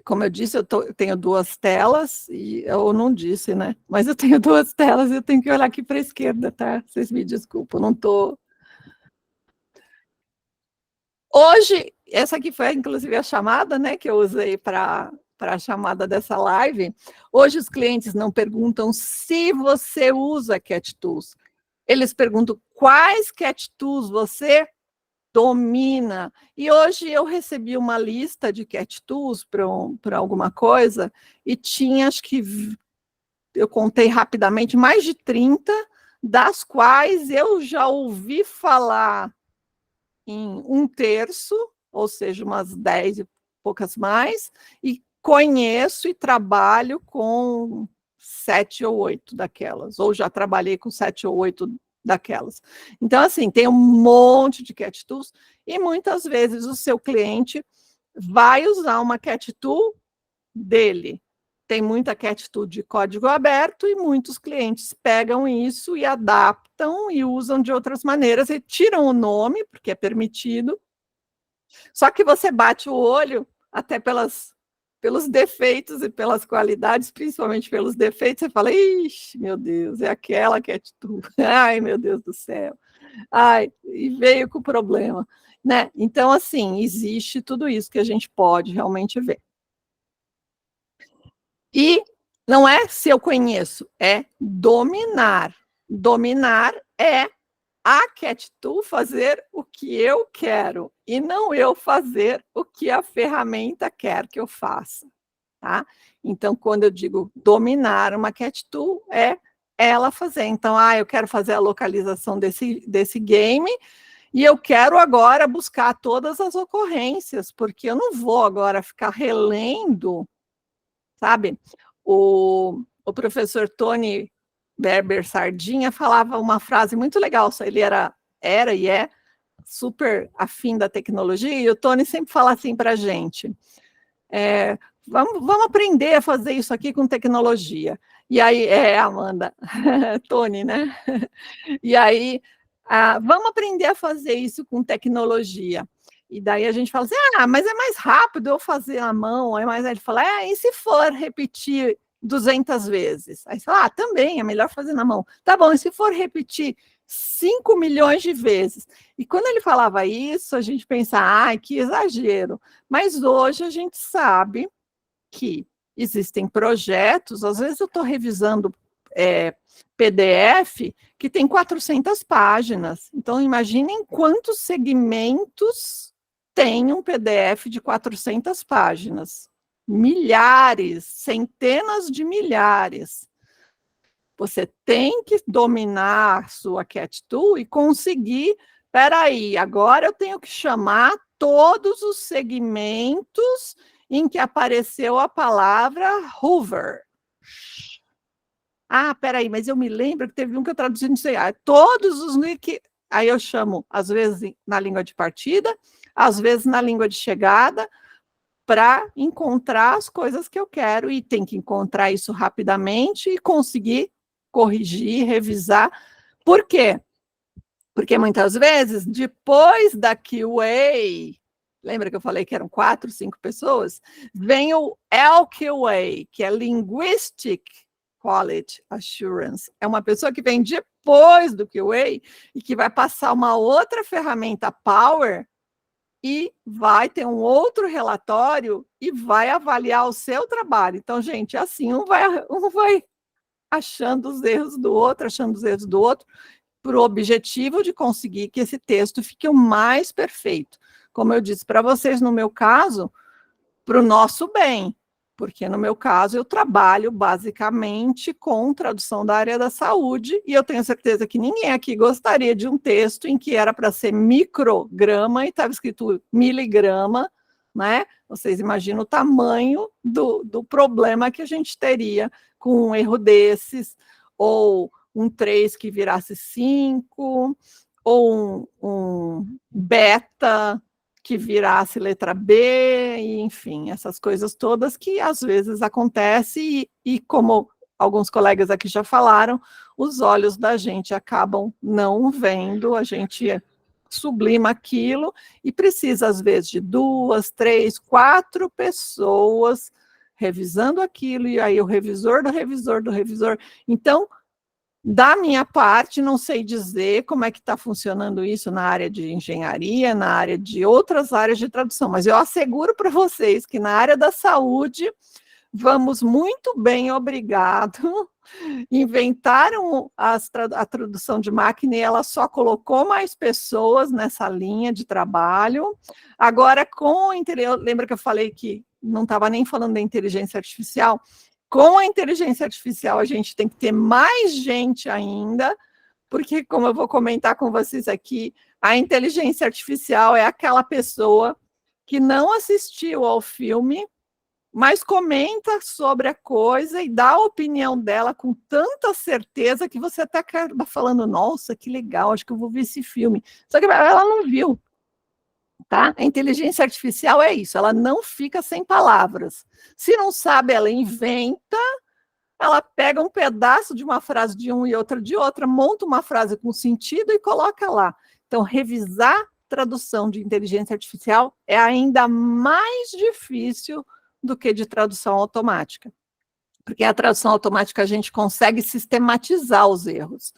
Como eu disse, eu tenho 2 telas, e eu não disse, né? Mas eu tenho 2 telas e eu tenho que olhar aqui para a esquerda, tá? Vocês me desculpam, não estou... Hoje, essa aqui foi, inclusive, a chamada, né, que eu usei para a chamada dessa live. Hoje, os clientes não perguntam se você usa Cat Tools. Eles perguntam quais Cat Tools você domina. E hoje eu recebi uma lista de Cat Tools para alguma coisa, e tinha, acho que, eu contei rapidamente, mais de 30, das quais eu já ouvi falar em 1/3, ou seja, umas 10 e poucas mais, e conheço e trabalho com 7 ou 8 daquelas, ou já trabalhei com 7 ou 8 daquelas. Então, assim, tem um monte de Cat Tools, e muitas vezes o seu cliente vai usar uma Cat Tool dele. Tem muita Cat Tool de código aberto e muitos clientes pegam isso e adaptam e usam de outras maneiras e tiram o nome, porque é permitido. Só que você bate o olho até pelos defeitos e pelas qualidades, principalmente pelos defeitos, você fala, ixi, meu Deus, é aquela Cat Tool. Ai, meu Deus do céu. Ai, e veio com o problema, né? Então, assim, existe tudo isso que a gente pode realmente ver. E não é se eu conheço, é dominar. Dominar é a Cat Tool fazer o que eu quero e não eu fazer o que a ferramenta quer que eu faça, tá? Então, quando eu digo dominar uma Cat Tool, é ela fazer. Então, eu quero fazer a localização desse game e eu quero agora buscar todas as ocorrências, porque eu não vou agora ficar relendo, sabe? O professor Tony Berber Sardinha falava uma frase muito legal, ele era e é super afim da tecnologia, e o Tony sempre fala assim para a gente, vamos aprender a fazer isso aqui com tecnologia. E aí, Amanda, Tony, né? E aí, vamos aprender a fazer isso com tecnologia. E daí a gente fala assim, mas é mais rápido eu fazer à mão, é mais... Aí ele fala, e se for repetir 200 vezes? Aí você fala, também, é melhor fazer na mão. Tá bom, e se for repetir 5 milhões de vezes? E quando ele falava isso, a gente pensa, que exagero. Mas hoje a gente sabe que existem projetos, às vezes eu estou revisando PDF que tem 400 páginas. Então, imaginem quantos segmentos tem um PDF de 400 páginas. Milhares, centenas de milhares. Você tem que dominar a sua Cat Tool e conseguir, peraí, agora eu tenho que chamar todos os segmentos em que apareceu a palavra Hoover. Peraí, mas eu me lembro que teve um que eu traduzi, não sei, todos os que... Aí eu chamo, às vezes, na língua de partida, às vezes na língua de chegada, para encontrar as coisas que eu quero, e tem que encontrar isso rapidamente e conseguir corrigir, revisar. Por quê? Porque muitas vezes, depois da QA, lembra que eu falei que eram 4, 5 pessoas? Vem o LQA, que é Linguistic Quality Assurance. É uma pessoa que vem depois do QA e que vai passar uma outra ferramenta Power e vai ter um outro relatório e vai avaliar o seu trabalho. Então, gente, assim, um vai achando os erros do outro, para o objetivo de conseguir que esse texto fique o mais perfeito. Como eu disse para vocês, no meu caso, para o nosso bem, porque no meu caso eu trabalho basicamente com tradução da área da saúde, e eu tenho certeza que ninguém aqui gostaria de um texto em que era para ser micrograma e estava escrito miligrama, né? Vocês imaginam o tamanho do problema que a gente teria com um erro desses, ou um 3 que virasse 5, ou um beta que virasse letra B, e, enfim, essas coisas todas que às vezes acontecem e como alguns colegas aqui já falaram, os olhos da gente acabam não vendo, a gente sublima aquilo e precisa, às vezes, de 2, 3, 4 pessoas revisando aquilo, e aí o revisor do revisor do revisor. Então, da minha parte, não sei dizer como é que está funcionando isso na área de engenharia, na área de outras áreas de tradução, mas eu asseguro para vocês que na área da saúde, vamos muito bem, obrigado. Inventaram a tradução de máquina e ela só colocou mais pessoas nessa linha de trabalho. Agora, lembra que eu falei que não estava nem falando da inteligência artificial? Com a inteligência artificial, a gente tem que ter mais gente ainda, porque, como eu vou comentar com vocês aqui, a inteligência artificial é aquela pessoa que não assistiu ao filme, mas comenta sobre a coisa e dá a opinião dela com tanta certeza que você até acaba falando, nossa, que legal, acho que eu vou ver esse filme. Só que ela não viu. Tá? A inteligência artificial é isso, ela não fica sem palavras. Se não sabe, ela inventa, ela pega um pedaço de uma frase de um e outra de outra, monta uma frase com sentido e coloca lá. Então, revisar tradução de inteligência artificial é ainda mais difícil do que de tradução automática. Porque a tradução automática a gente consegue sistematizar os erros.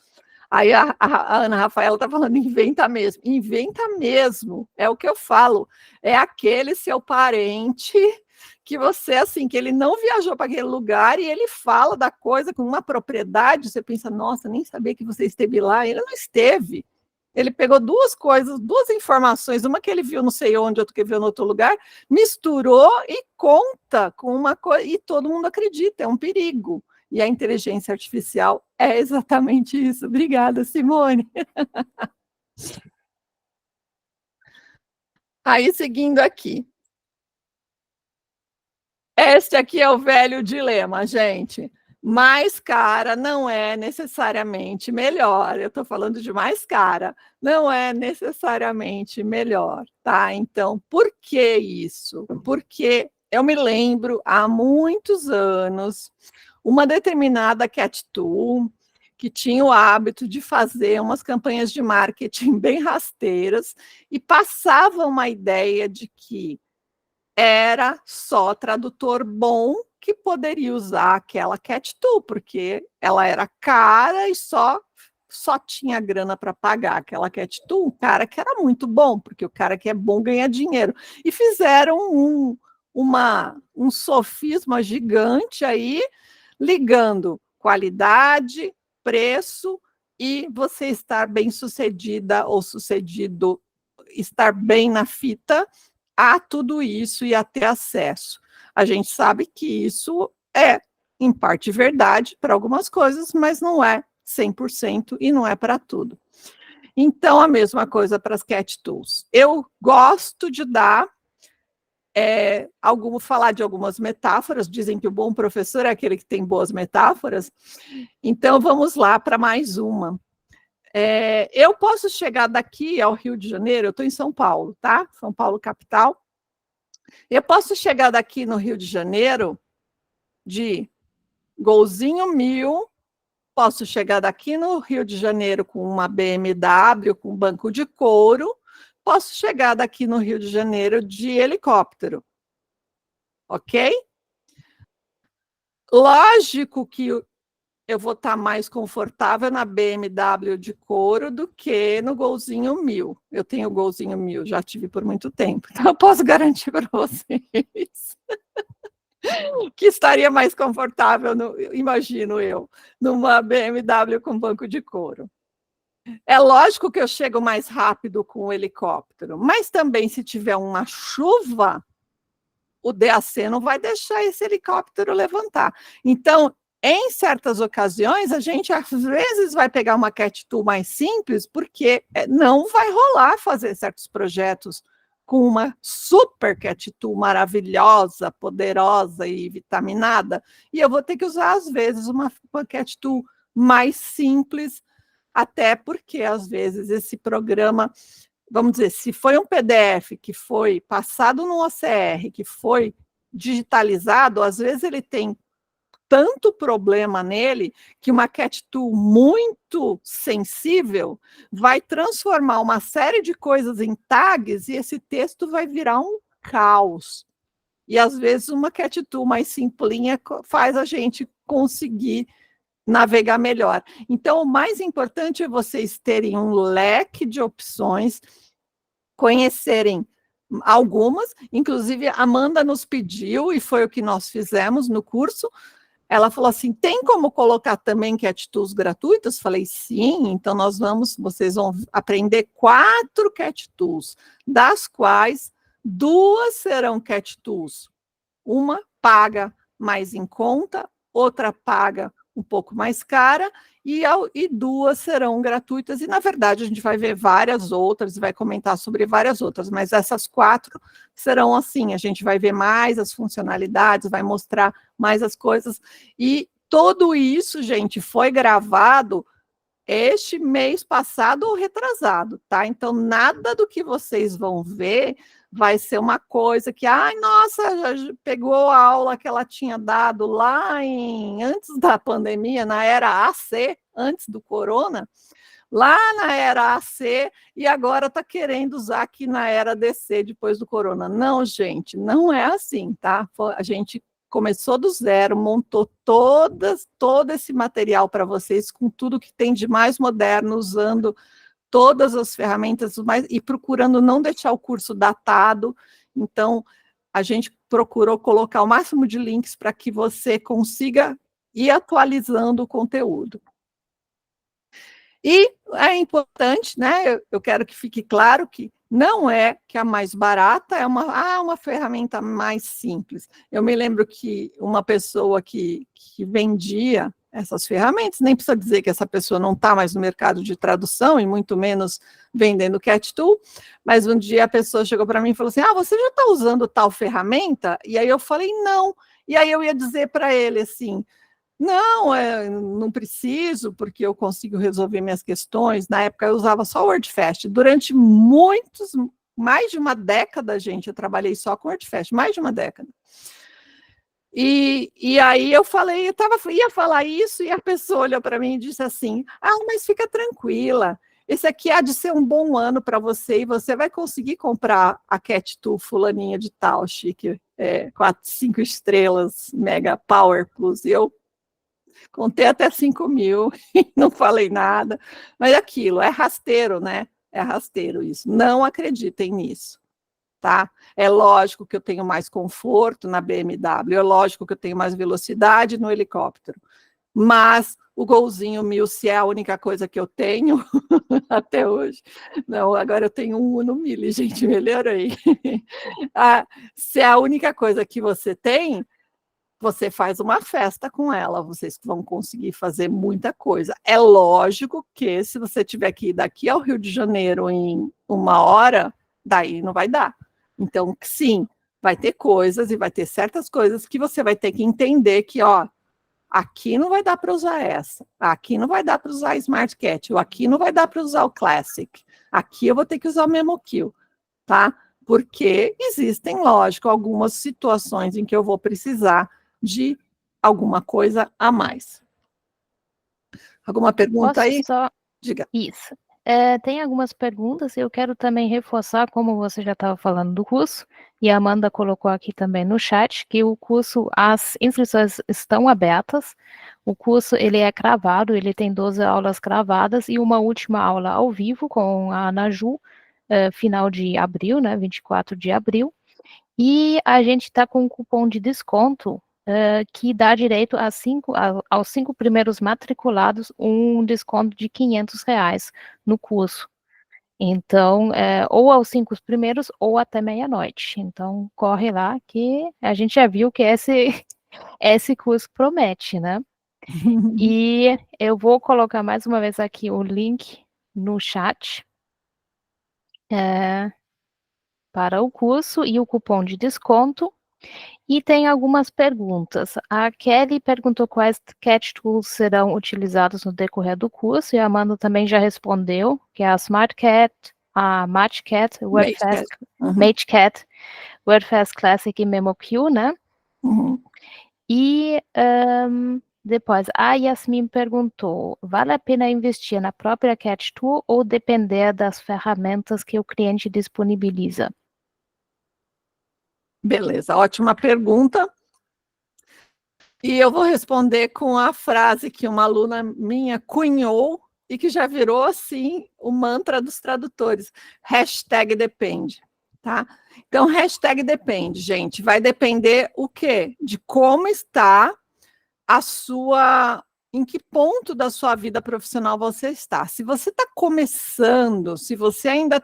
Aí a Ana Rafaela está falando, inventa mesmo. Inventa mesmo, é o que eu falo. É aquele seu parente que você, assim, que ele não viajou para aquele lugar e ele fala da coisa com uma propriedade, você pensa, nossa, nem sabia que você esteve lá. Ele não esteve. Ele pegou duas coisas, duas informações, uma que ele viu não sei onde, outra que ele viu em outro lugar, misturou e conta com uma coisa, e todo mundo acredita, é um perigo. E a inteligência artificial é exatamente isso. Obrigada, Simone. Aí, seguindo aqui. Este aqui é o velho dilema, gente. Mais cara não é necessariamente melhor. Eu estou falando de mais cara. Não é necessariamente melhor, tá? Então, por que isso? Porque eu me lembro, há muitos anos, uma determinada Cat Tool que tinha o hábito de fazer umas campanhas de marketing bem rasteiras e passava uma ideia de que era só tradutor bom que poderia usar aquela Cat Tool, porque ela era cara e só tinha grana para pagar aquela Cat Tool, um cara que era muito bom, porque o cara que é bom ganha dinheiro. E fizeram um sofisma gigante aí, ligando qualidade, preço e você estar bem sucedida ou sucedido, estar bem na fita a tudo isso e a ter acesso. A gente sabe que isso é, em parte, verdade para algumas coisas, mas não é 100% e não é para tudo. Então, a mesma coisa para as Cat Tools. Eu gosto de dar falar de algumas metáforas, dizem que o bom professor é aquele que tem boas metáforas, então vamos lá para mais uma. Eu posso chegar daqui ao Rio de Janeiro, eu estou em São Paulo, tá? São Paulo, capital. Eu posso chegar daqui no Rio de Janeiro de Golzinho 1000, posso chegar daqui no Rio de Janeiro com uma BMW, com um banco de couro, posso chegar daqui no Rio de Janeiro de helicóptero. Ok? Lógico que eu vou estar mais confortável na BMW de couro do que no Golzinho 1000. Eu tenho o Golzinho 1000, já tive por muito tempo, então eu posso garantir para vocês que estaria mais confortável, imagino eu, numa BMW com banco de couro. É lógico que eu chego mais rápido com o helicóptero, mas também se tiver uma chuva, o DAC não vai deixar esse helicóptero levantar. Então, em certas ocasiões, a gente às vezes vai pegar uma Cat Tool mais simples, porque não vai rolar fazer certos projetos com uma super Cat Tool maravilhosa, poderosa e vitaminada, e eu vou ter que usar, às vezes, uma Cat Tool mais simples, até porque, às vezes, esse programa, vamos dizer, se foi um PDF que foi passado no OCR, que foi digitalizado, às vezes ele tem tanto problema nele que uma Cat Tool muito sensível vai transformar uma série de coisas em tags e esse texto vai virar um caos. E às vezes uma Cat Tool mais simplinha faz a gente conseguir navegar melhor. Então, o mais importante é vocês terem um leque de opções, conhecerem algumas, inclusive a Amanda nos pediu, e foi o que nós fizemos no curso. Ela falou assim, tem como colocar também Cat Tools gratuitas? Falei, sim, então vocês vão aprender 4 Cat Tools, das quais 2 serão Cat Tools. Uma paga mais em conta, outra paga um pouco mais cara, e 2 serão gratuitas, e na verdade a gente vai ver várias outras, vai comentar sobre várias outras, mas essas 4 serão assim, a gente vai ver mais as funcionalidades, vai mostrar mais as coisas, e tudo isso, gente, foi gravado este mês passado ou retrasado, tá? Então, nada do que vocês vão ver vai ser uma coisa que, ai, nossa, já pegou a aula que ela tinha dado lá antes da pandemia, na era AC, antes do corona, lá na era AC, e agora está querendo usar aqui na era DC, depois do corona. Não, gente, não é assim, tá? A gente começou do zero, montou todo esse material para vocês, com tudo que tem de mais moderno, usando todas as ferramentas e procurando não deixar o curso datado. Então, a gente procurou colocar o máximo de links para que você consiga ir atualizando o conteúdo. E é importante, né? Eu quero que fique claro que não é que a mais barata é uma ferramenta mais simples. Eu me lembro que uma pessoa que vendia essas ferramentas, nem precisa dizer que essa pessoa não está mais no mercado de tradução, e muito menos vendendo Cat Tool, mas um dia a pessoa chegou para mim e falou assim, você já está usando tal ferramenta? E aí eu falei, não. E aí eu ia dizer para ele assim, não preciso, porque eu consigo resolver minhas questões. Na época eu usava só o WordFast. Durante mais de uma década, gente, eu trabalhei só com WordFast, mais de uma década. E aí eu falei, ia falar isso, e a pessoa olhou para mim e disse assim: mas fica tranquila, esse aqui há de ser um bom ano para você, e você vai conseguir comprar a Cat Tool fulaninha de tal, chique, 5 estrelas, Mega Power Plus. E eu contei até 5.000, não falei nada, mas aquilo, é rasteiro, né? É rasteiro isso, não acreditem nisso. Tá? É lógico que eu tenho mais conforto na BMW, é lógico que eu tenho mais velocidade no helicóptero, mas o golzinho 1000, se é a única coisa que eu tenho até hoje, não, agora eu tenho um Uno Mille, gente, melhorei. Se é a única coisa que você tem, você faz uma festa com ela, vocês vão conseguir fazer muita coisa. É lógico que se você tiver que ir daqui ao Rio de Janeiro em 1 hora, daí não vai dar. Então, sim, vai ter coisas e vai ter certas coisas que você vai ter que entender que, aqui não vai dar para usar essa, aqui não vai dar para usar Smart Cat, ou aqui não vai dar para usar o Classic, aqui eu vou ter que usar o MemoQ, tá? Porque existem, lógico, algumas situações em que eu vou precisar de alguma coisa a mais. Alguma pergunta Posso aí? só... Diga. Isso. Tem algumas perguntas e eu quero também reforçar, como você já estava falando do curso, e a Amanda colocou aqui também no chat, que o curso, as inscrições estão abertas, o curso ele é gravado, ele tem 12 aulas gravadas e uma última aula ao vivo com a Ana Ju, final de abril, né, 24 de abril, e a gente está com um cupom de desconto que dá direito aos 5 primeiros matriculados um desconto de R$ 500 no curso. Então, ou aos 5 primeiros ou até meia-noite. Então, corre lá que a gente já viu que esse curso promete, né? E eu vou colocar mais uma vez aqui o link no chat para o curso e o cupom de desconto. E tem algumas perguntas. A Kelly perguntou quais cat tools serão utilizados no decorrer do curso, e a Amanda também já respondeu, que é a Smart Cat, a Match Cat, Mate Cat, WordFast Classic e MemoQ, né? Uhum. E depois, a Yasmin perguntou, vale a pena investir na própria Cat Tool ou depender das ferramentas que o cliente disponibiliza? Beleza, ótima pergunta. E eu vou responder com a frase que uma aluna minha cunhou e que já virou, assim, o mantra dos tradutores. #depende, tá? Então, #depende, gente. Vai depender o quê? De como está a sua... Em que ponto da sua vida profissional você está? Se você está começando, se você ainda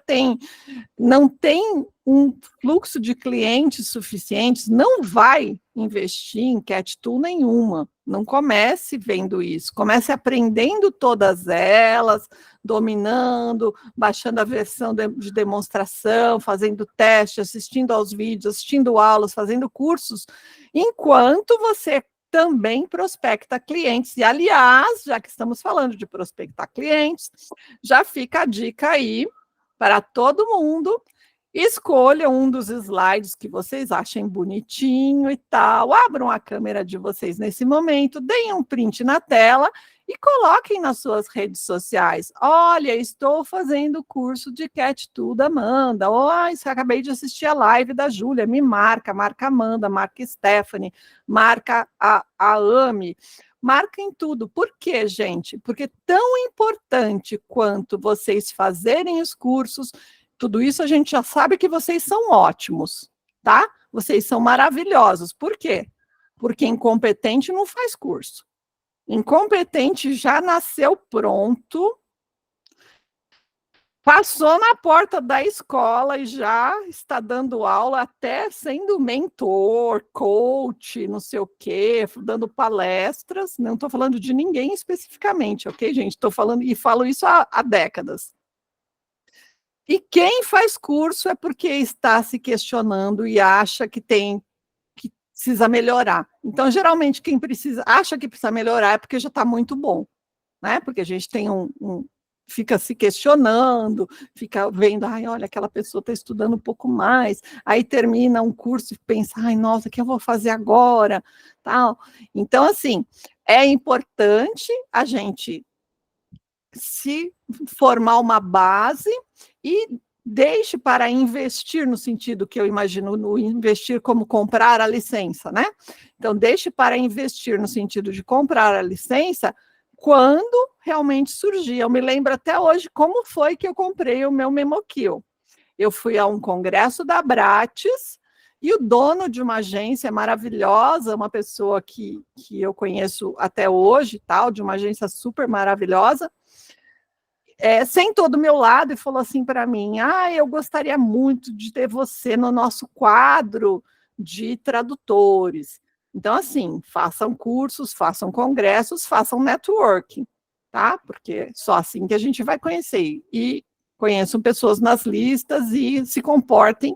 não tem um fluxo de clientes suficientes, não vai investir em Cat Tool nenhuma. Não comece vendo isso. Comece aprendendo todas elas, dominando, baixando a versão de demonstração, fazendo teste, assistindo aos vídeos, assistindo aulas, fazendo cursos, enquanto você também prospecta clientes. E, aliás, já que estamos falando de prospectar clientes, já fica a dica aí para todo mundo. Escolham um dos slides que vocês achem bonitinho e tal, abram a câmera de vocês nesse momento, deem um print na tela e coloquem nas suas redes sociais. Olha, estou fazendo o curso de Cat Tool da Amanda. Acabei de assistir a live da Júlia. Me marca Amanda, marca Stephanie, marca a Ami. Marquem tudo. Por quê, gente? Porque tão importante quanto vocês fazerem os cursos, tudo isso a gente já sabe que vocês são ótimos, tá? Vocês são maravilhosos. Por quê? Porque incompetente não faz curso. Incompetente já nasceu pronto, passou na porta da escola e já está dando aula, até sendo mentor, coach, não sei o quê, dando palestras. Não estou falando de ninguém especificamente, ok, gente? Estou falando, e falo isso há décadas. E quem faz curso é porque está se questionando e acha que precisa melhorar. Então, geralmente, quem acha que precisa melhorar é porque já está muito bom, né? Porque a gente tem fica se questionando, fica vendo, ai, olha, aquela pessoa está estudando um pouco mais, aí termina um curso e pensa, ai, nossa, o que eu vou fazer agora? Tal. Então, assim, é importante a gente se formar uma base e deixe para investir no sentido que eu imagino, no investir como comprar a licença, né? Então, deixe para investir no sentido de comprar a licença quando realmente surgir. Eu me lembro até hoje como foi que eu comprei o meu MemoKill. Eu fui a um congresso da Bratis e o dono de uma agência maravilhosa, uma pessoa que eu conheço até hoje, tal, de uma agência super maravilhosa, sentou do meu lado e falou assim para mim, eu gostaria muito de ter você no nosso quadro de tradutores. Então, assim, façam cursos, façam congressos, façam networking, tá? Porque só assim que a gente vai conhecer. E conheçam pessoas nas listas e se comportem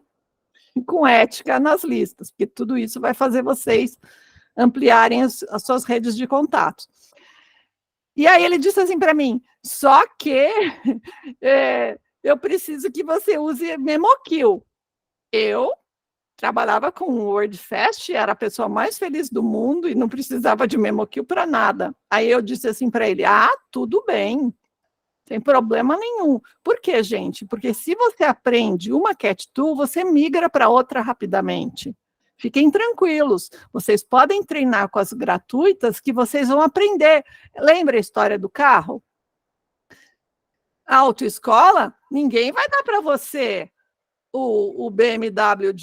com ética nas listas, porque tudo isso vai fazer vocês ampliarem as suas redes de contatos. E aí ele disse assim para mim, só que eu preciso que você use MemoKill. Eu trabalhava com o WordFest, era a pessoa mais feliz do mundo e não precisava de MemoKill para nada. Aí eu disse assim para ele, tudo bem, sem problema nenhum. Por quê, gente? Porque se você aprende uma Cat Tool, você migra para outra rapidamente. Fiquem tranquilos, vocês podem treinar com as gratuitas que vocês vão aprender. Lembra a história do carro? A autoescola, ninguém vai dar para você o BMW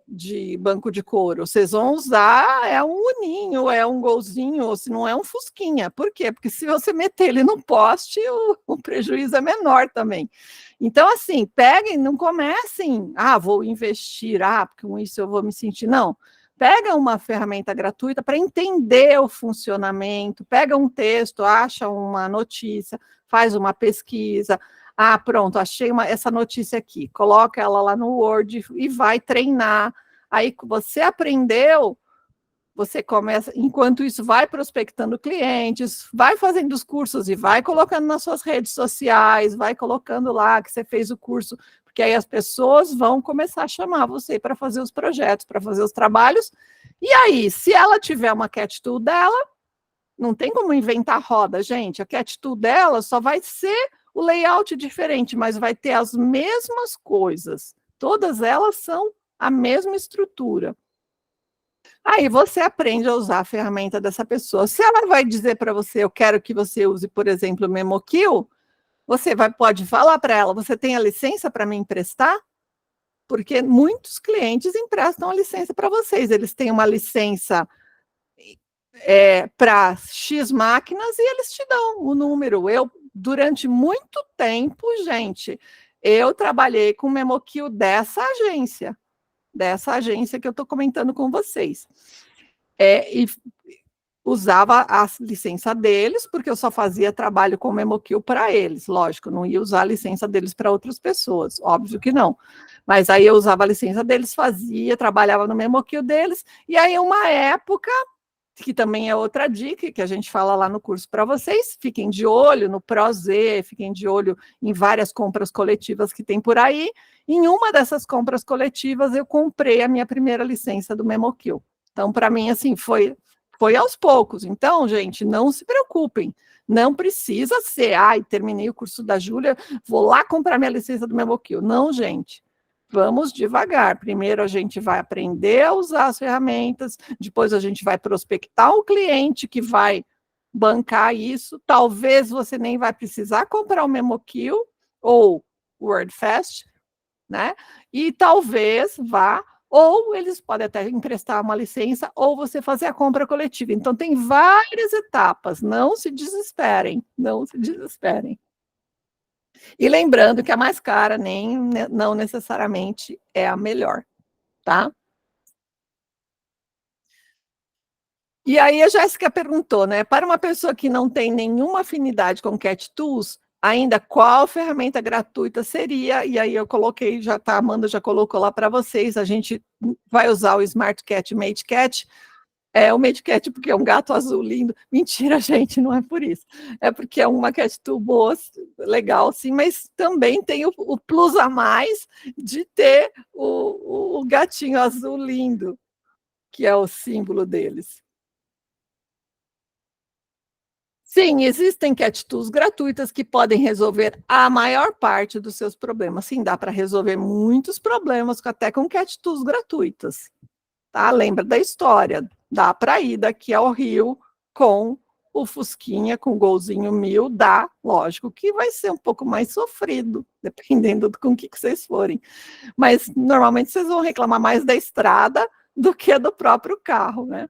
de banco de couro. Vocês vão usar, um uninho, um golzinho, se não é um fusquinha. Por quê? Porque se você meter ele no poste, o prejuízo é menor também. Então, assim, peguem, não comecem, vou investir, porque com isso eu vou me sentir. Não, pega uma ferramenta gratuita para entender o funcionamento, pega um texto, acha uma notícia, faz uma pesquisa, pronto, achei essa notícia aqui, coloca ela lá no Word e vai treinar. Aí você aprendeu, você começa, enquanto isso vai prospectando clientes, vai fazendo os cursos e vai colocando nas suas redes sociais, vai colocando lá que você fez o curso, porque aí as pessoas vão começar a chamar você para fazer os projetos, para fazer os trabalhos, e aí, se ela tiver uma Cat Tool dela, não tem como inventar roda, gente, a Cat Tool dela só vai ser o layout diferente, mas vai ter as mesmas coisas, todas elas são a mesma estrutura. Aí você aprende a usar a ferramenta dessa pessoa. Se ela vai dizer para você, eu quero que você use, por exemplo, o MemoKill, você pode falar para ela, você tem a licença para me emprestar? Porque muitos clientes emprestam a licença para vocês. Eles têm uma licença para X máquinas e eles te dão o número. Durante muito tempo, gente, eu trabalhei com o MemoKill dessa agência que eu estou comentando com vocês. E usava a licença deles, porque eu só fazia trabalho com o MemoKill para eles, lógico, não ia usar a licença deles para outras pessoas, óbvio que não. Mas aí eu usava a licença deles, trabalhava no MemoKill deles, e aí uma época, que também é outra dica que a gente fala lá no curso para vocês, fiquem de olho no ProZ, fiquem de olho em várias compras coletivas que tem por aí. Em uma dessas compras coletivas, eu comprei a minha primeira licença do MemoKill. Então, para mim, assim, foi aos poucos. Então, gente, não se preocupem. Não precisa ser, terminei o curso da Júlia, vou lá comprar minha licença do MemoKill. Não, gente. Vamos devagar. Primeiro a gente vai aprender a usar as ferramentas, depois a gente vai prospectar um cliente que vai bancar isso. Talvez você nem vai precisar comprar o MemoKill ou o WordFest, né? E talvez vá, ou eles podem até emprestar uma licença, ou você fazer a compra coletiva. Então, tem várias etapas. Não se desesperem, não se desesperem. E lembrando que a mais cara não necessariamente é a melhor, tá? E aí a Jéssica perguntou, né? Para uma pessoa que não tem nenhuma afinidade com Cat Tools, ainda qual ferramenta gratuita seria? E aí eu coloquei, a Amanda já colocou lá para vocês, a gente vai usar o Smart Cat Made Cat. É o Made Cat porque é um gato azul lindo. Mentira, gente, não é por isso. É porque é uma cat tool boa, legal, sim, mas também tem o plus a mais de ter o gatinho azul lindo, que é o símbolo deles. Sim, existem cat tools gratuitas que podem resolver a maior parte dos seus problemas. Sim, dá para resolver muitos problemas até com cat tools gratuitas. Tá? Lembra da história, dá para ir daqui ao Rio com o Fusquinha, com o Golzinho 1000, dá, lógico que vai ser um pouco mais sofrido, dependendo com o que vocês forem, mas normalmente vocês vão reclamar mais da estrada do que do próprio carro, né?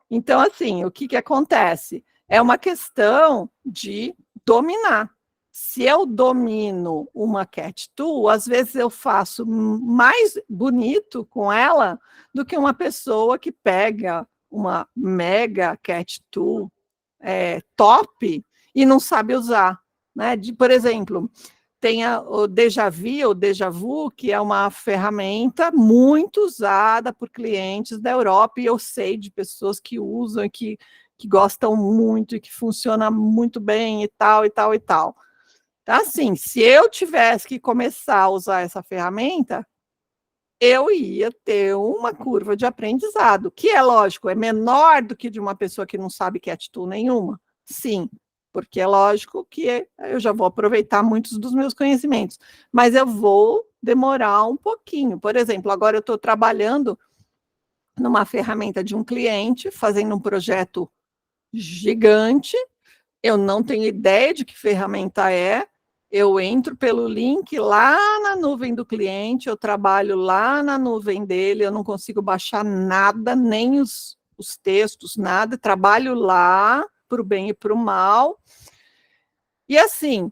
Então, assim, o que acontece? É uma questão de dominar. Se eu domino uma cat tool, às vezes eu faço mais bonito com ela do que uma pessoa que pega uma mega cat tool top e não sabe usar. Né? Por exemplo, tem o Deja Vu, que é uma ferramenta muito usada por clientes da Europa, e eu sei de pessoas que usam e que gostam muito e que funciona muito bem e tal, e tal, e tal. Então, assim, se eu tivesse que começar a usar essa ferramenta, eu ia ter uma curva de aprendizado, que é lógico, é menor do que de uma pessoa que não sabe cat tool nenhuma. Sim, porque é lógico que eu já vou aproveitar muitos dos meus conhecimentos, mas eu vou demorar um pouquinho. Por exemplo, agora eu estou trabalhando numa ferramenta de um cliente, fazendo um projeto gigante, eu não tenho ideia de que ferramenta é, eu entro pelo link lá na nuvem do cliente, eu trabalho lá na nuvem dele, eu não consigo baixar nada, nem os textos, nada, trabalho lá para o bem e para o mal. E assim,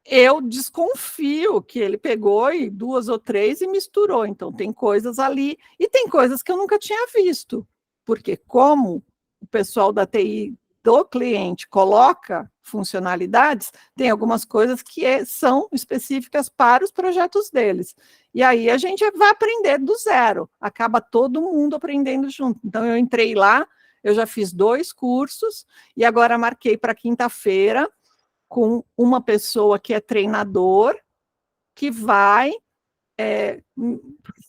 eu desconfio que ele pegou e 2 ou 3 e misturou, então tem coisas ali, e tem coisas que eu nunca tinha visto, porque como o pessoal da TI do cliente coloca funcionalidades, tem algumas coisas que são específicas para os projetos deles. E aí a gente vai aprender do zero, acaba todo mundo aprendendo junto. Então eu entrei lá, eu já fiz 2 cursos, e agora marquei para quinta-feira com uma pessoa que é treinador, que vai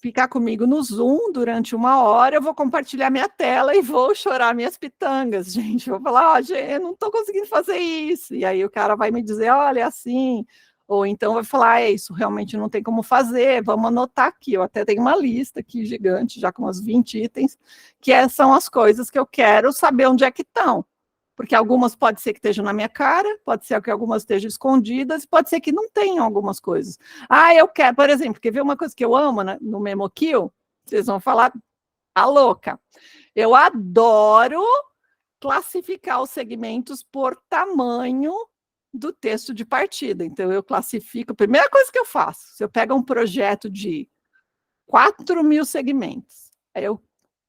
ficar comigo no Zoom durante 1 hora, eu vou compartilhar minha tela e vou chorar minhas pitangas, gente. Vou falar, gente, eu não estou conseguindo fazer isso. E aí o cara vai me dizer, olha, é assim. Ou então vai falar, isso realmente não tem como fazer, vamos anotar aqui. Eu até tenho uma lista aqui gigante, já com uns 20 itens, que são as coisas que eu quero saber onde é que estão. Porque algumas pode ser que estejam na minha cara, pode ser que algumas estejam escondidas, pode ser que não tenham algumas coisas. Ah, eu quero, por exemplo, quer ver uma coisa que eu amo, né, no MemoKill? Vocês vão falar, a louca. Eu adoro classificar os segmentos por tamanho do texto de partida. Então, eu classifico, a primeira coisa que eu faço, se eu pego um projeto de 4.000 segmentos, aí eu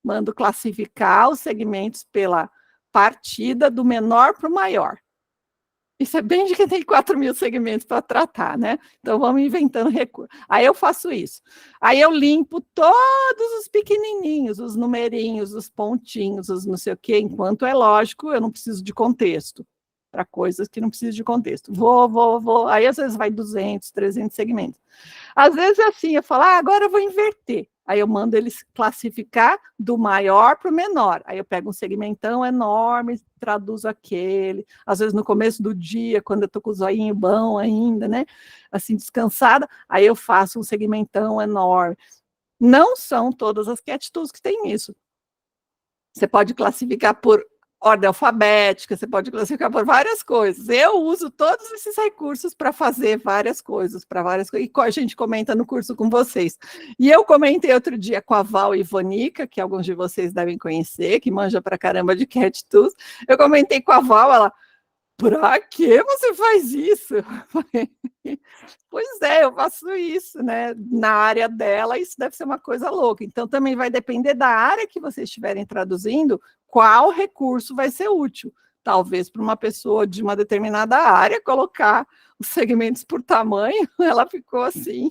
mando classificar os segmentos pela partida do menor para o maior. Isso é bem de quem tem 4.000 segmentos para tratar, né? Então vamos inventando recurso. Aí eu faço isso. Aí eu limpo todos os pequenininhos, os numerinhos, os pontinhos, os não sei o quê, enquanto é lógico, eu não preciso de contexto para coisas que não precisam de contexto. Vou. Aí às vezes vai 200, 300 segmentos. Às vezes é assim, eu falo, agora eu vou inverter. Aí eu mando eles classificar do maior para o menor. Aí eu pego um segmentão enorme, traduzo aquele. Às vezes no começo do dia, quando eu estou com o zoinho bom ainda, né? Assim, descansada, aí eu faço um segmentão enorme. Não são todas as cat tools que têm isso. Você pode classificar por ordem alfabética, você pode classificar por várias coisas. Eu uso todos esses recursos para fazer várias coisas, e a gente comenta no curso com vocês. E eu comentei outro dia com a Val Ivonica, que alguns de vocês devem conhecer, que manja pra caramba de cat tools. Eu comentei com a Val, ela, pra que você faz isso? Pois é, eu faço isso, né? Na área dela, isso deve ser uma coisa louca. Então, também vai depender da área que vocês estiverem traduzindo, qual recurso vai ser útil. Talvez para uma pessoa de uma determinada área, colocar os segmentos por tamanho, ela ficou assim,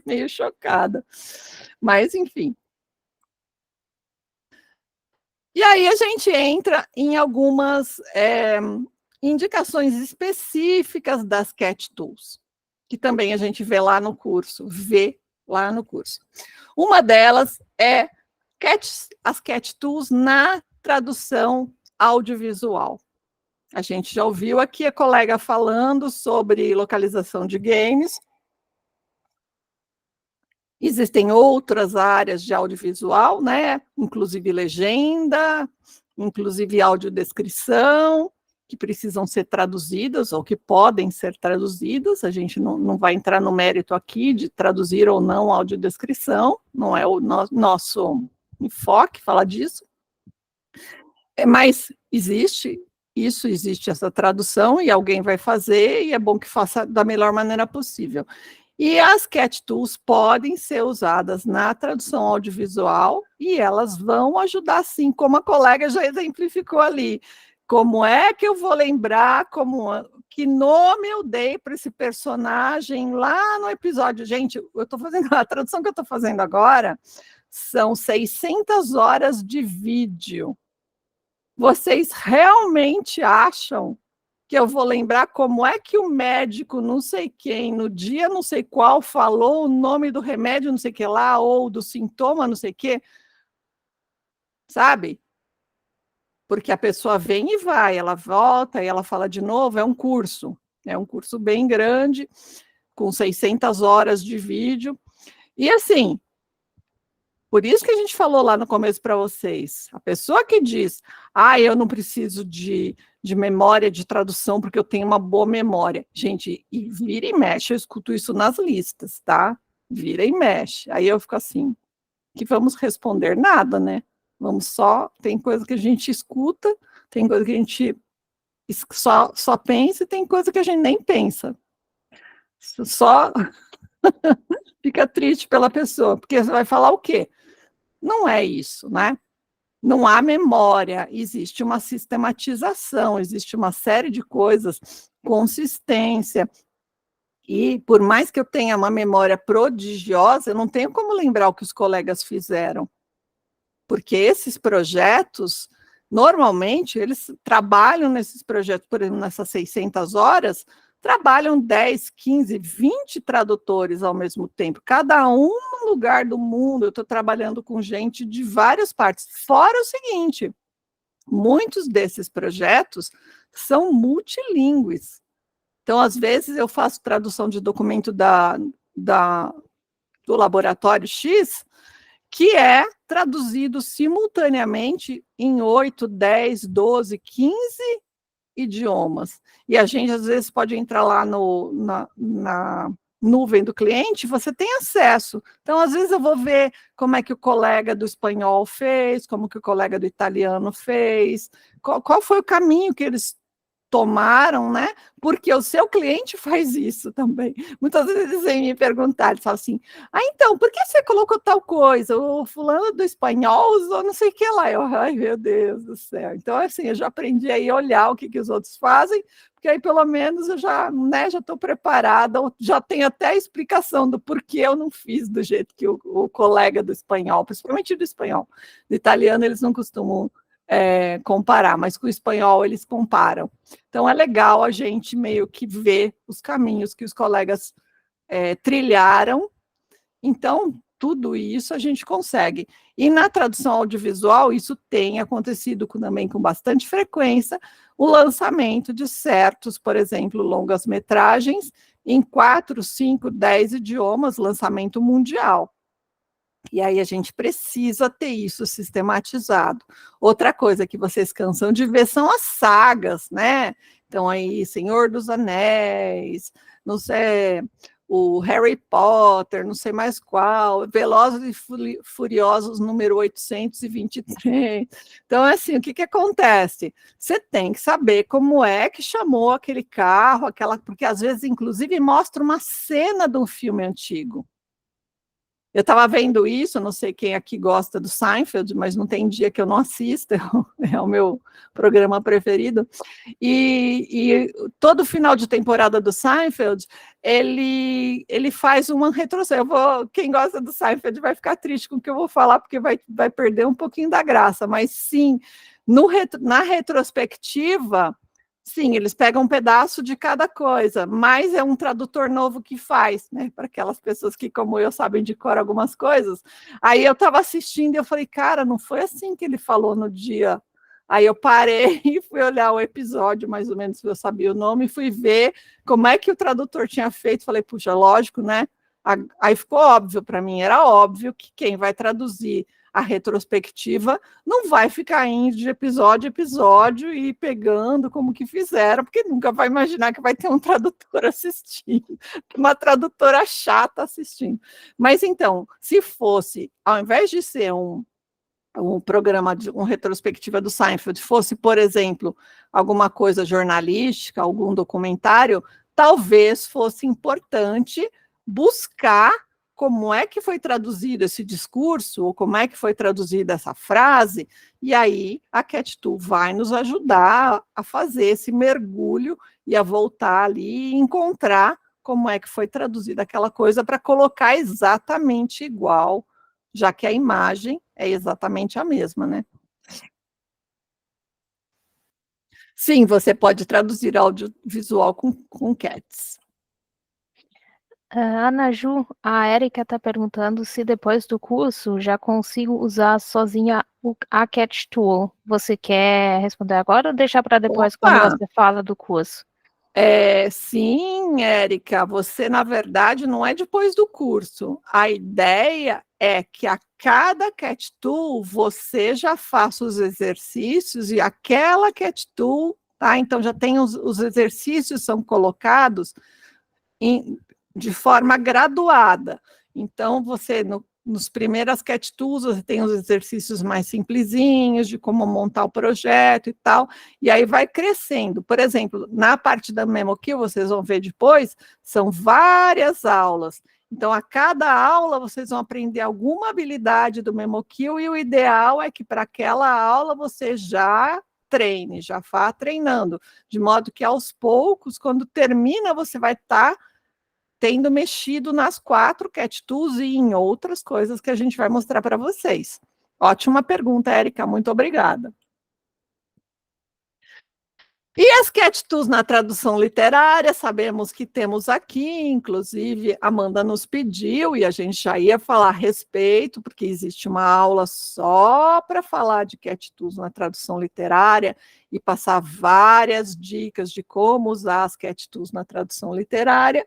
meio chocada. Mas, enfim. E aí a gente entra em algumas indicações específicas das Cat Tools, que também a gente vê lá no curso, Uma delas é as Cat Tools na tradução audiovisual. A gente já ouviu aqui a colega falando sobre localização de games. Existem outras áreas de audiovisual, né? Inclusive legenda, inclusive audiodescrição, que precisam ser traduzidas ou que podem ser traduzidas. A gente não vai entrar no mérito aqui de traduzir ou não audiodescrição, não é o nosso enfoque falar disso. Mas existe essa tradução e alguém vai fazer, e é bom que faça da melhor maneira possível. E as Cat Tools podem ser usadas na tradução audiovisual e elas vão ajudar, sim, como a colega já exemplificou ali. Como é que eu vou lembrar que nome eu dei para esse personagem lá no episódio? Gente, eu estou fazendo a tradução que eu estou fazendo agora são 600 horas de vídeo. Vocês realmente acham que eu vou lembrar como é que o médico não sei quem, no dia não sei qual, falou o nome do remédio não sei que lá, ou do sintoma não sei que? Sabe? Porque a pessoa vem e vai, ela volta e ela fala de novo, é um curso bem grande, com 600 horas de vídeo, e assim, por isso que a gente falou lá no começo para vocês, a pessoa que diz, eu não preciso de memória de tradução porque eu tenho uma boa memória. Gente, e vira e mexe, eu escuto isso nas listas, tá? Vira e mexe. Aí eu fico assim, que vamos responder nada, né? Tem coisa que a gente escuta, tem coisa que a gente só pensa e tem coisa que a gente nem pensa. Só fica triste pela pessoa, porque você vai falar o quê? Não é isso, né? Não há memória, existe uma sistematização, existe uma série de coisas, consistência, e por mais que eu tenha uma memória prodigiosa, eu não tenho como lembrar o que os colegas fizeram, porque esses projetos, normalmente, eles trabalham nesses projetos, por exemplo, nessas 600 horas, trabalham 10, 15, 20 tradutores ao mesmo tempo, cada um num lugar do mundo. Eu estou trabalhando com gente de várias partes. Fora o seguinte, muitos desses projetos são multilingües. Então, às vezes, eu faço tradução de documento do laboratório X, que é traduzido simultaneamente em 8, 10, 12, 15 idiomas. E a gente, às vezes, pode entrar lá na nuvem do cliente, você tem acesso. Então, às vezes, eu vou ver como é que o colega do espanhol fez, como que o colega do italiano fez, qual foi o caminho que eles tomaram, né? Porque o seu cliente faz isso também. Muitas vezes eles vêm me perguntar, eles falam assim, então, por que você colocou tal coisa? O fulano do espanhol usou não sei o que lá. Ai, meu Deus do céu. Então, assim, eu já aprendi aí a olhar o que os outros fazem, porque aí, pelo menos, eu já estou preparada, já tenho até a explicação do porquê eu não fiz do jeito que o colega do espanhol, principalmente do espanhol. Do italiano, eles não costumam comparar, mas com o espanhol eles comparam. Então, é legal a gente meio que ver os caminhos que os colegas trilharam. Então, tudo isso a gente consegue. E na tradução audiovisual, isso tem acontecido também com bastante frequência, o lançamento de certos, por exemplo, longas-metragens em 4, 5, 10 idiomas, lançamento mundial. E aí a gente precisa ter isso sistematizado. Outra coisa que vocês cansam de ver são as sagas, né? Então aí, Senhor dos Anéis, não sei, o Harry Potter, não sei mais qual, Velozes e Furiosos número 823. Então, assim, o que acontece? Você tem que saber como é que chamou aquele carro, porque às vezes, inclusive, mostra uma cena de um filme antigo. Eu estava vendo isso, não sei quem aqui gosta do Seinfeld, mas não tem dia que eu não assista, é o meu programa preferido. E todo final de temporada do Seinfeld, ele faz uma retrospectiva. Quem gosta do Seinfeld vai ficar triste com o que eu vou falar, porque vai perder um pouquinho da graça, mas sim, na retrospectiva. Sim, eles pegam um pedaço de cada coisa, mas é um tradutor novo que faz, né? Para aquelas pessoas que, como eu, sabem de cor algumas coisas. Aí eu estava assistindo e eu falei, cara, não foi assim que ele falou no dia. Aí eu parei e fui olhar o episódio, mais ou menos, se eu sabia o nome, e fui ver como é que o tradutor tinha feito. Falei, puxa, lógico, né? Aí ficou óbvio para mim, era óbvio que quem vai traduzir a retrospectiva não vai ficar indo de episódio a episódio e pegando como que fizeram, porque nunca vai imaginar que vai ter um tradutor assistindo, uma tradutora chata assistindo. Mas então, se fosse, ao invés de ser um programa, uma retrospectiva do Seinfeld, fosse, por exemplo, alguma coisa jornalística, algum documentário, talvez fosse importante buscar como é que foi traduzido esse discurso, ou como é que foi traduzida essa frase, e aí a Cat2 vai nos ajudar a fazer esse mergulho e a voltar ali e encontrar como é que foi traduzida aquela coisa para colocar exatamente igual, já que a imagem é exatamente a mesma, né? Sim, você pode traduzir audiovisual com Cats. Ana Ju, a Érica está perguntando se depois do curso já consigo usar sozinha a Cat Tool. Você quer responder agora ou deixar para depois, quando Opa! você fala do curso? Sim, Érica, você, na verdade, não é depois do curso. A ideia é que a cada Cat Tool você já faça os exercícios e aquela Cat Tool, tá? Então, já tem os exercícios são colocados de forma graduada. Então, você, nos primeiras Cat Tools, você tem os exercícios mais simplesinhos, de como montar o projeto e tal, e aí vai crescendo. Por exemplo, na parte da MemoQ, vocês vão ver depois, são várias aulas. Então, a cada aula, vocês vão aprender alguma habilidade do MemoQ, e o ideal é que para aquela aula você já treine, já vá treinando, de modo que aos poucos, quando termina, você vai estar tendo mexido nas 4 Cat Tools e em outras coisas que a gente vai mostrar para vocês. Ótima pergunta, Érica, muito obrigada. E as Cat Tools na tradução literária, sabemos que temos aqui, inclusive, Amanda nos pediu, e a gente já ia falar a respeito, porque existe uma aula só para falar de Cat Tools na tradução literária, e passar várias dicas de como usar as Cat Tools na tradução literária.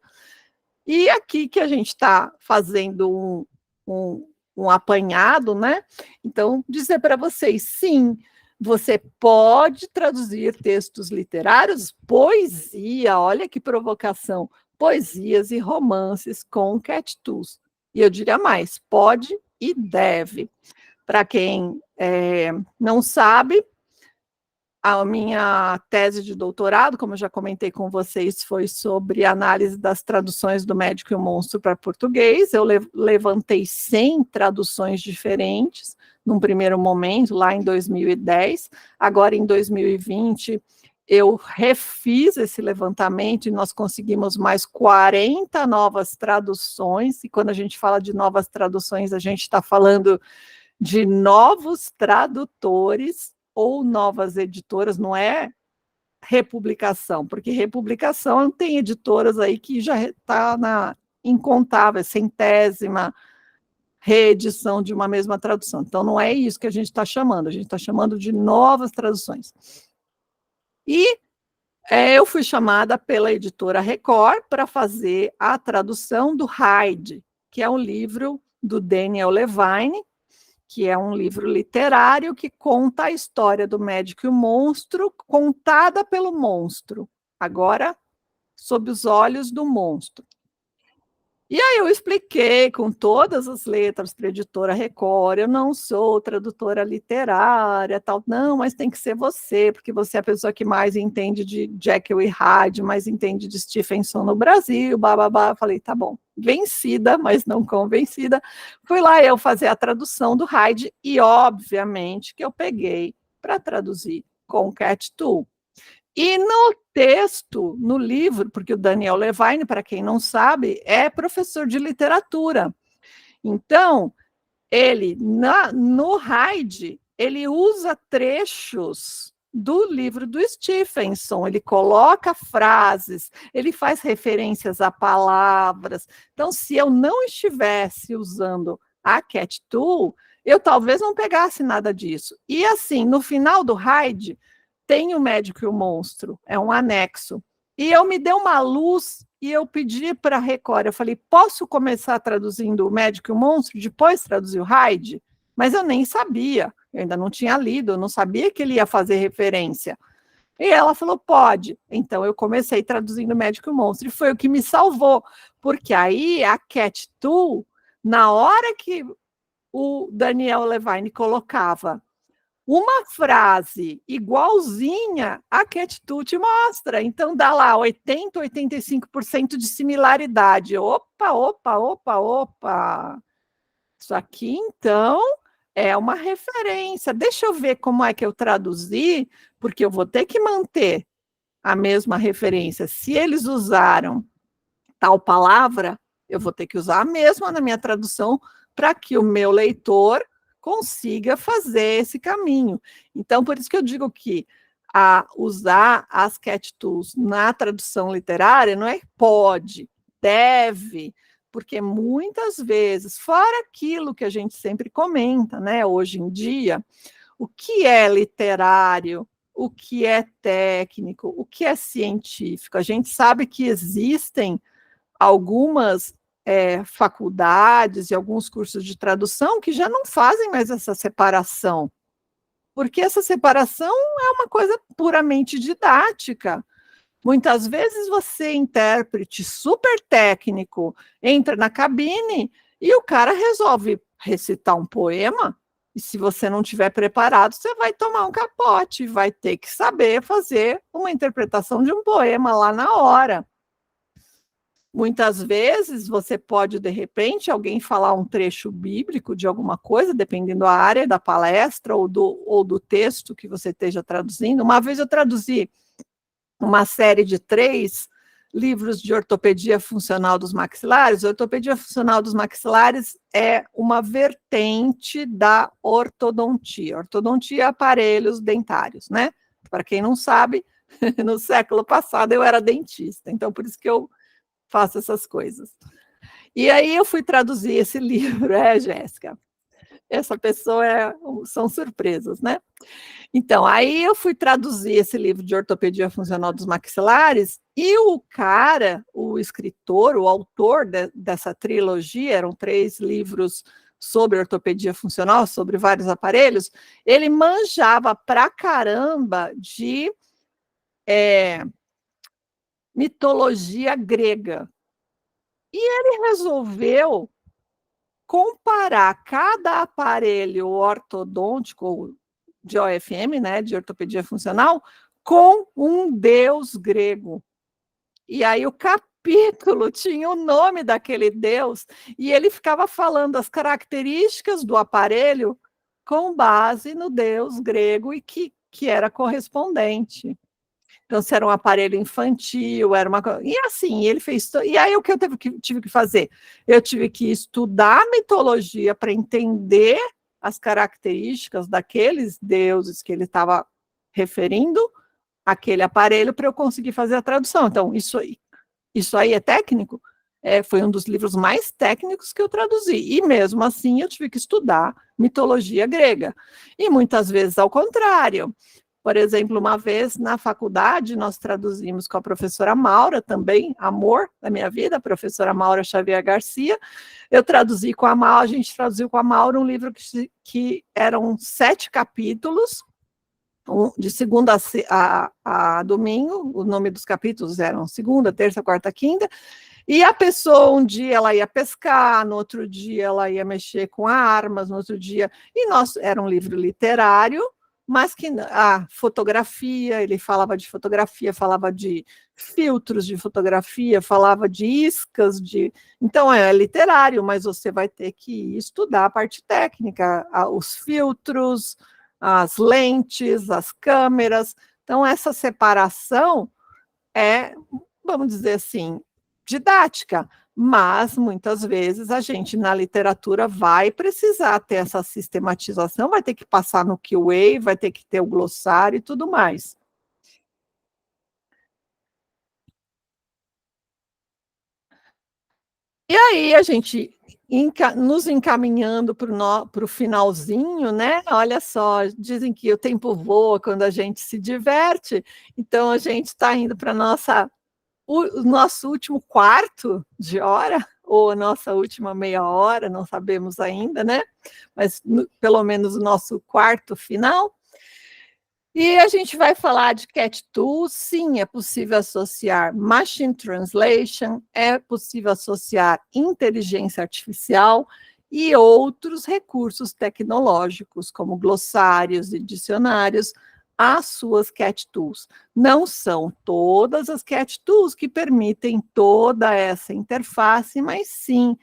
E aqui que a gente está fazendo um apanhado, né? Então, dizer para vocês, sim, você pode traduzir textos literários, poesia, olha que provocação, poesias e romances com Cat Tools. E eu diria mais, pode e deve. Para quem não sabe, a minha tese de doutorado, como eu já comentei com vocês, foi sobre análise das traduções do Médico e o Monstro para português. Eu levantei 100 traduções diferentes, num primeiro momento, lá em 2010. Agora, em 2020, eu refiz esse levantamento e nós conseguimos mais 40 novas traduções. E quando a gente fala de novas traduções, a gente está falando de novos tradutores ou novas editoras, não é republicação, porque republicação tem editoras aí que já está na incontável, centésima reedição de uma mesma tradução. Então, não é isso que a gente está chamando, a gente está chamando de novas traduções. E eu fui chamada pela editora Record para fazer a tradução do Hyde, que é um livro do Daniel Levine, que é um livro literário que conta a história do médico e o monstro, contada pelo monstro, agora sob os olhos do monstro. E aí eu expliquei com todas as letras para a editora Record, eu não sou tradutora literária, tal, não, mas tem que ser você, porque você é a pessoa que mais entende de Jekyll e Hyde, mais entende de Stephenson no Brasil, bababá. Falei, tá bom, vencida, mas não convencida. Fui lá eu fazer a tradução do Hyde e, obviamente, que eu peguei para traduzir com o Cat Tool. E no texto, no livro, porque o Daniel Levine, para quem não sabe, é professor de literatura. Então, ele, no Hyde, ele usa trechos do livro do Stephenson, ele coloca frases, ele faz referências a palavras. Então, se eu não estivesse usando a Cat Tool, eu talvez não pegasse nada disso. E assim, no final do Hyde, tem o Médico e o Monstro, é um anexo. E eu me dei uma luz e eu pedi para a Record, eu falei, posso começar traduzindo o Médico e o Monstro, depois traduzir o Hyde? Mas eu nem sabia, eu ainda não tinha lido, eu não sabia que ele ia fazer referência. E ela falou, pode. Então eu comecei traduzindo o Médico e o Monstro, e foi o que me salvou, porque aí a Cat Tool, na hora que o Daniel Levine colocava uma frase igualzinha a Cat Tool te mostra. Então, dá lá 80%, 85% de similaridade. Opa, opa, opa, opa. Isso aqui, então, é uma referência. Deixa eu ver como é que eu traduzi, porque eu vou ter que manter a mesma referência. Se eles usaram tal palavra, eu vou ter que usar a mesma na minha tradução para que o meu leitor consiga fazer esse caminho. Então, por isso que eu digo que usar as Cat Tools na tradução literária não é pode, deve, porque muitas vezes, fora aquilo que a gente sempre comenta, né, hoje em dia, o que é literário, o que é técnico, o que é científico. A gente sabe que existem algumas faculdades e alguns cursos de tradução que já não fazem mais essa separação, porque essa separação é uma coisa puramente didática. Muitas vezes você, intérprete super técnico, entra na cabine e o cara resolve recitar um poema, e se você não estiver preparado, você vai tomar um capote, vai ter que saber fazer uma interpretação de um poema lá na hora. Muitas vezes você pode, de repente, alguém falar um trecho bíblico de alguma coisa, dependendo da área da palestra ou do texto que você esteja traduzindo. Uma vez eu traduzi uma série de 3 livros de ortopedia funcional dos maxilares. A ortopedia funcional dos maxilares é uma vertente da ortodontia. Ortodontia é aparelhos dentários, né? Para quem não sabe, no século passado eu era dentista, então por isso que eu faço essas coisas. E aí eu fui traduzir esse livro, Jéssica? Essa pessoa são surpresas, né? Então, aí eu fui traduzir esse livro de ortopedia funcional dos maxilares, e o cara, o escritor, o autor dessa trilogia, eram 3 livros sobre ortopedia funcional, sobre vários aparelhos, ele manjava pra caramba de mitologia grega. E ele resolveu comparar cada aparelho ortodôntico de OFM, né, de ortopedia funcional, com um deus grego. E aí o capítulo tinha o nome daquele deus, e ele ficava falando as características do aparelho com base no deus grego e que era correspondente. Então, se era um aparelho infantil, era uma coisa. E assim, ele fez. E aí, o que eu tive que fazer? Eu tive que estudar a mitologia para entender as características daqueles deuses que ele estava referindo àquele aparelho para eu conseguir fazer a tradução. Então, isso aí é técnico? Foi um dos livros mais técnicos que eu traduzi. E mesmo assim, eu tive que estudar mitologia grega. E muitas vezes ao contrário. Por exemplo, uma vez na faculdade, nós traduzimos com a professora Maura, também, amor da minha vida, a professora Maura Xavier Garcia. Eu traduzi com a Maura, a gente traduziu com a Maura um livro que eram 7 capítulos, de segunda a domingo, o nome dos capítulos eram segunda, terça, quarta, quinta, E a pessoa, um dia ela ia pescar, no outro dia ela ia mexer com armas, no outro dia... E era um livro literário, mas que a fotografia, ele falava de fotografia, falava de filtros de fotografia, falava de iscas, então é literário, mas você vai ter que estudar a parte técnica, os filtros, as lentes, as câmeras. Então, essa separação é, vamos dizer assim, didática, mas muitas vezes a gente na literatura vai precisar ter essa sistematização, vai ter que passar no QA, vai ter que ter o glossário e tudo mais. E aí a gente nos encaminhando para o finalzinho, né? Olha só, dizem que o tempo voa quando a gente se diverte, então a gente está indo para o nosso último quarto de hora, ou a nossa última meia hora, não sabemos ainda, né? Mas pelo menos o nosso quarto final. E a gente vai falar de Cat Tools, sim, é possível associar Machine Translation, é possível associar inteligência artificial e outros recursos tecnológicos, como glossários e dicionários, às suas Cat Tools. Não são todas as Cat Tools que permitem toda essa interface, mas sim,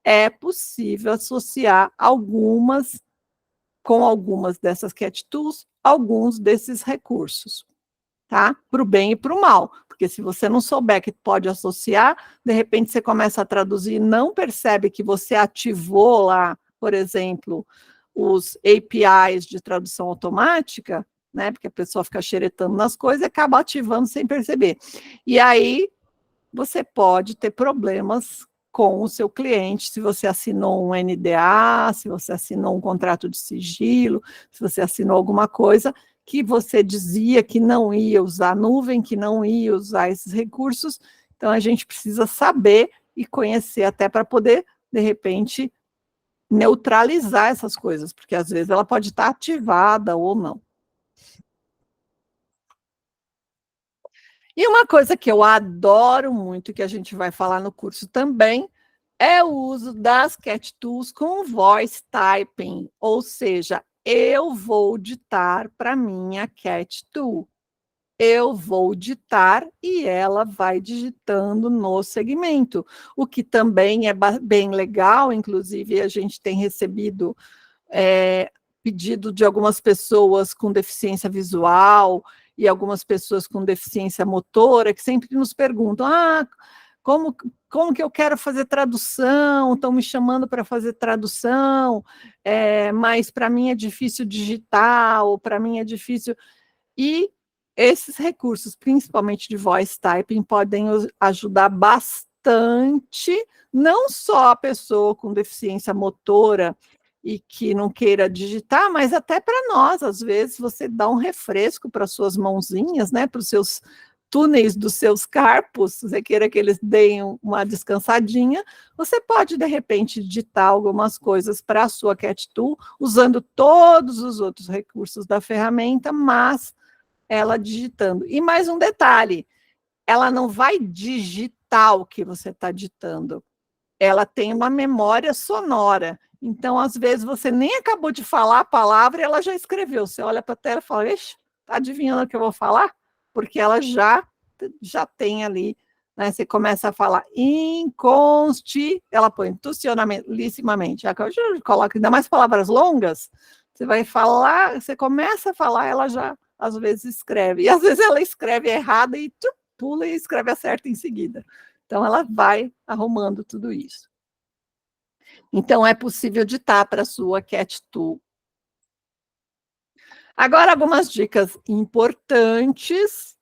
é possível associar com algumas dessas Cat Tools, alguns desses recursos, tá? Para o bem e para o mal, porque se você não souber que pode associar, de repente você começa a traduzir e não percebe que você ativou lá, por exemplo, os APIs de tradução automática, né? Porque a pessoa fica xeretando nas coisas e acaba ativando sem perceber. E aí você pode ter problemas com o seu cliente, se você assinou um NDA, se você assinou um contrato de sigilo, se você assinou alguma coisa que você dizia que não ia usar nuvem, que não ia usar esses recursos, então a gente precisa saber e conhecer até para poder, de repente, neutralizar essas coisas, porque às vezes ela pode estar ativada ou não. E uma coisa que eu adoro muito, que a gente vai falar no curso também, é o uso das Cat Tools com voice typing, ou seja, eu vou ditar para minha Cat Tool. Eu vou ditar e ela vai digitando no segmento, o que também é bem legal, inclusive a gente tem recebido pedido de algumas pessoas com deficiência visual e algumas pessoas com deficiência motora, que sempre nos perguntam, como que eu quero fazer tradução, estão me chamando para fazer tradução, mas para mim é difícil digitar, ou para mim é difícil... E esses recursos, principalmente de voice typing, podem ajudar bastante, não só a pessoa com deficiência motora e que não queira digitar, mas até para nós, às vezes, você dá um refresco para suas mãozinhas, né, para os seus túneis dos seus carpos, você queira que eles deem uma descansadinha, você pode, de repente, digitar algumas coisas para a sua Cat Tool, usando todos os outros recursos da ferramenta, mas ela digitando. E mais um detalhe, ela não vai digitar o que você está digitando, ela tem uma memória sonora. Então, às vezes, você nem acabou de falar a palavra e ela já escreveu. Você olha para a tela e fala, está adivinhando o que eu vou falar? Porque ela já tem ali, né? Você começa a falar ela põe institucionalissimamente, coloca ainda mais palavras longas, você vai falar, você começa a falar, ela já, às vezes, escreve. E, às vezes, ela escreve errada e pula e escreve a certa em seguida. Então, ela vai arrumando tudo isso. Então, é possível ditar para a sua Cat Tool. Agora, algumas dicas importantes.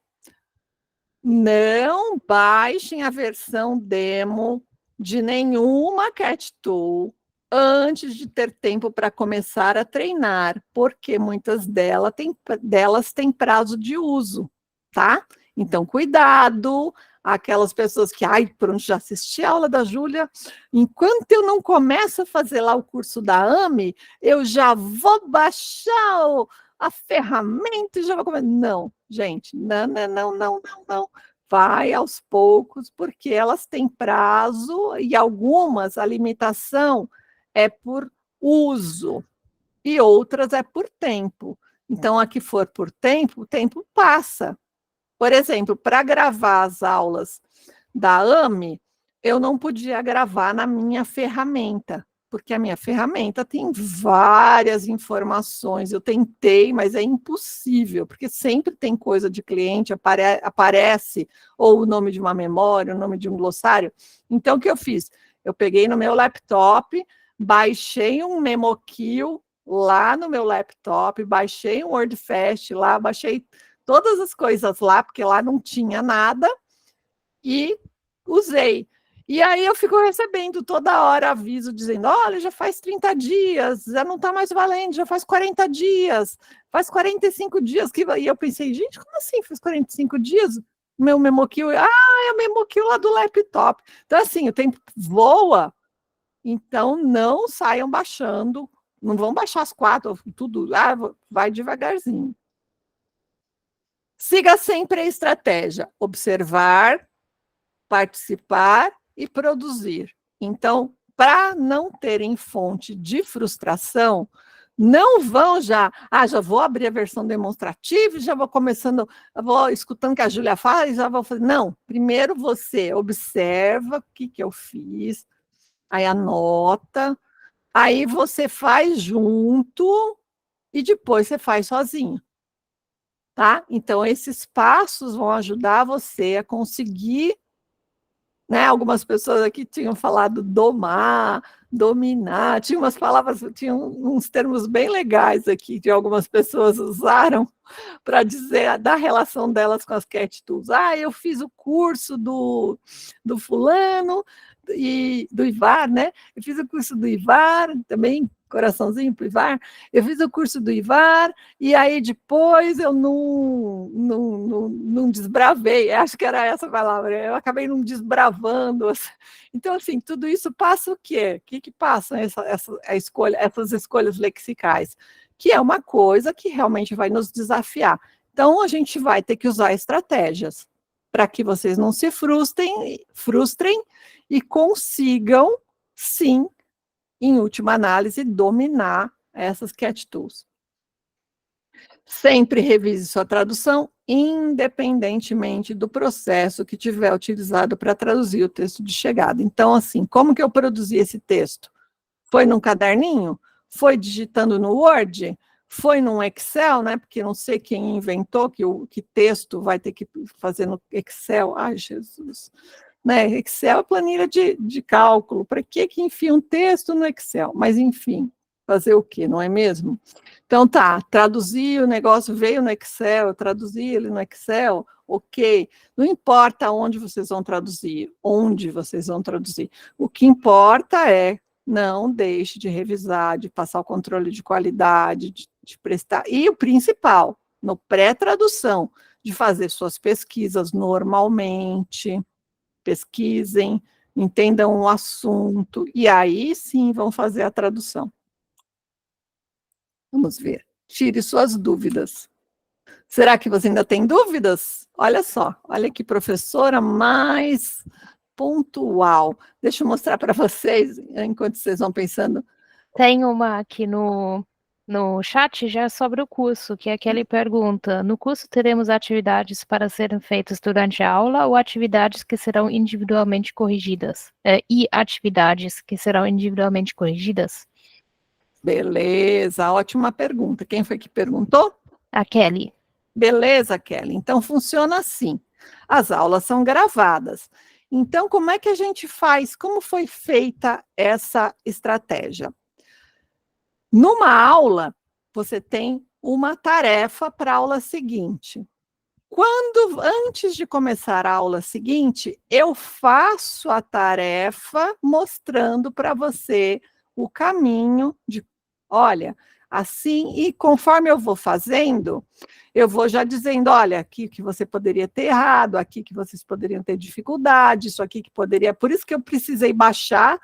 Não baixem a versão demo de nenhuma Cat Tool antes de ter tempo para começar a treinar, porque muitas delas têm prazo de uso, tá? Então, cuidado, aquelas pessoas que, pronto, já assisti a aula da Júlia, enquanto eu não começo a fazer lá o curso da AME, eu já vou baixar a ferramenta e já vou começar. Não, gente, não. vai aos poucos, porque elas têm prazo e algumas, a limitação é por uso e outras é por tempo. Então, a que for por tempo, o tempo passa. Por exemplo, para gravar as aulas da AME, eu não podia gravar na minha ferramenta, porque a minha ferramenta tem várias informações. Eu tentei, mas é impossível, porque sempre tem coisa de cliente, aparece ou o nome de uma memória, o nome de um glossário. Então, o que eu fiz? Eu peguei no meu laptop, baixei um MemoQL lá no meu laptop, baixei um WordFast lá, baixei todas as coisas lá, porque lá não tinha nada, e usei. E aí eu fico recebendo toda hora aviso dizendo, olha, já faz 30 dias, já não está mais valendo, já faz 40 dias, faz 45 dias. E eu pensei, gente, como assim faz 45 dias? Meu MemoQL, é o MemoQL lá do laptop. Então, assim, o tempo voa, então não saiam baixando, não vão baixar as 4, tudo, vai devagarzinho. Siga sempre a estratégia, observar, participar e produzir. Então, para não terem fonte de frustração, não vão já vou abrir a versão demonstrativa, já vou começando, vou escutando o que a Júlia fala e já vou fazer. Não, primeiro você observa o que eu fiz, aí anota, aí você faz junto e depois você faz sozinho. Tá? Então, esses passos vão ajudar você a conseguir, né? Algumas pessoas aqui tinham falado domar, dominar, tinha umas palavras, tinha uns termos bem legais aqui que algumas pessoas usaram para dizer da relação delas com as cat tools. Eu fiz o curso do fulano e do Ivar, né? Eu fiz o curso do Ivar, também coraçãozinho para o Ivar. Eu fiz o curso do Ivar e aí depois eu não desbravei, acho que era essa palavra, eu acabei não desbravando. Então, assim, tudo isso passa o quê? O que passa essas escolhas lexicais? Que é uma coisa que realmente vai nos desafiar. Então, a gente vai ter que usar estratégias para que vocês não se frustrem e consigam, sim, em última análise, dominar essas cat tools. Sempre revise sua tradução, independentemente do processo que tiver utilizado para traduzir o texto de chegada. Então, assim, como que eu produzi esse texto? Foi num caderninho? Foi digitando no Word? Foi num Excel, né? Porque não sei quem inventou que texto vai ter que fazer no Excel. Ai, Jesus. Né? Excel é planilha de cálculo. Para que enfia um texto no Excel? Mas, enfim, fazer o quê, não é mesmo? Então, tá, traduzi o negócio, veio no Excel, eu traduzi ele no Excel, ok. Não importa onde vocês vão traduzir, onde vocês vão traduzir. O que importa é não deixe de revisar, de passar o controle de qualidade, de prestar. E o principal, no pré-tradução, de fazer suas pesquisas normalmente, pesquisem, entendam o assunto, e aí sim vão fazer a tradução. Vamos ver. Tire suas dúvidas. Será que você ainda tem dúvidas? Olha só, olha que professora mais pontual. Deixa eu mostrar para vocês, enquanto vocês vão pensando. Tem uma aqui no chat já sobre o curso, que é que ele pergunta, no curso teremos atividades para serem feitas durante a aula ou atividades que serão individualmente corrigidas? E atividades que serão individualmente corrigidas? Beleza, ótima pergunta. Quem foi que perguntou? A Kelly. Beleza, Kelly. Então, funciona assim. As aulas são gravadas. Então, como é que a gente faz? Como foi feita essa estratégia? Numa aula, você tem uma tarefa para a aula seguinte. Antes de começar a aula seguinte, eu faço a tarefa mostrando para você o caminho de, olha, assim, e conforme eu vou fazendo, eu vou já dizendo, olha, aqui que você poderia ter errado, aqui que vocês poderiam ter dificuldade, isso aqui que poderia, por isso que eu precisei baixar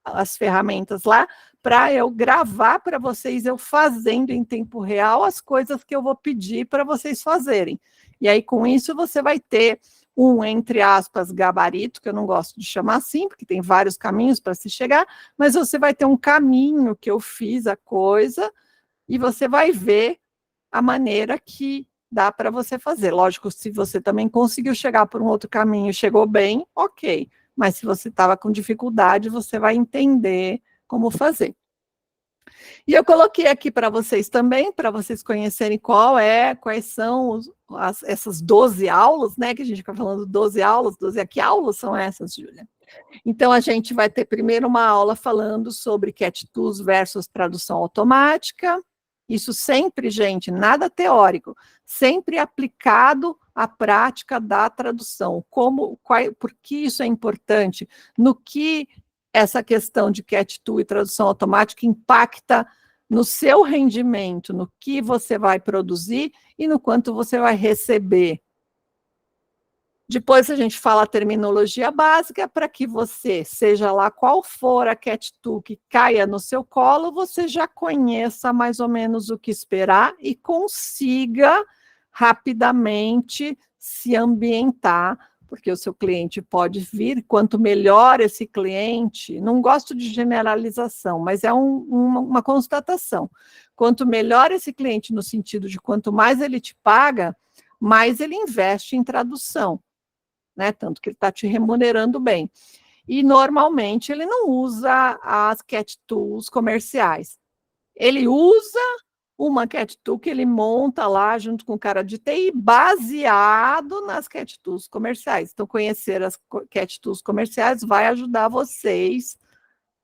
as ferramentas lá, para eu gravar para vocês, eu fazendo em tempo real as coisas que eu vou pedir para vocês fazerem. E aí, com isso, você vai ter um, entre aspas, gabarito, que eu não gosto de chamar assim, porque tem vários caminhos para se chegar, mas você vai ter um caminho que eu fiz a coisa, e você vai ver a maneira que dá para você fazer. Lógico, se você também conseguiu chegar por um outro caminho e chegou bem, ok. Mas se você estava com dificuldade, você vai entender como fazer. E eu coloquei aqui para vocês também, para vocês conhecerem quais são essas 12 aulas, né? Que a gente fica falando 12 aulas, 12, que aulas são essas, Júlia? Então, a gente vai ter primeiro uma aula falando sobre Cat Tools versus tradução automática. Isso sempre, gente, nada teórico, sempre aplicado à prática da tradução. Por que isso é importante? No que essa questão de Cat Tool e tradução automática impacta no seu rendimento, no que você vai produzir e no quanto você vai receber. Depois a gente fala a terminologia básica para que você, seja lá qual for a Cat Tool que caia no seu colo, você já conheça mais ou menos o que esperar e consiga rapidamente se ambientar, porque o seu cliente pode vir, quanto melhor esse cliente, não gosto de generalização, mas é uma constatação, quanto melhor esse cliente no sentido de quanto mais ele te paga, mais ele investe em tradução. Né? Tanto que ele está te remunerando bem. E, normalmente, ele não usa as Cat Tools comerciais. Ele usa uma Cat Tool que ele monta lá junto com o cara de TI, baseado nas Cat Tools comerciais. Então, conhecer as Cat Tools comerciais vai ajudar vocês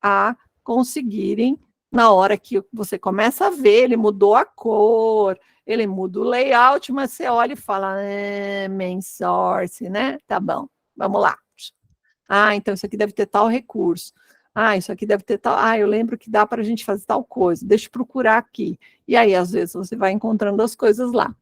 a conseguirem, na hora que você começa a ver, ele mudou a cor, ele muda o layout, mas você olha e fala, main source, né? Tá bom, vamos lá. Então isso aqui deve ter tal recurso. Isso aqui deve ter tal... eu lembro que dá para a gente fazer tal coisa, deixa eu procurar aqui. E aí, às vezes, você vai encontrando as coisas lá.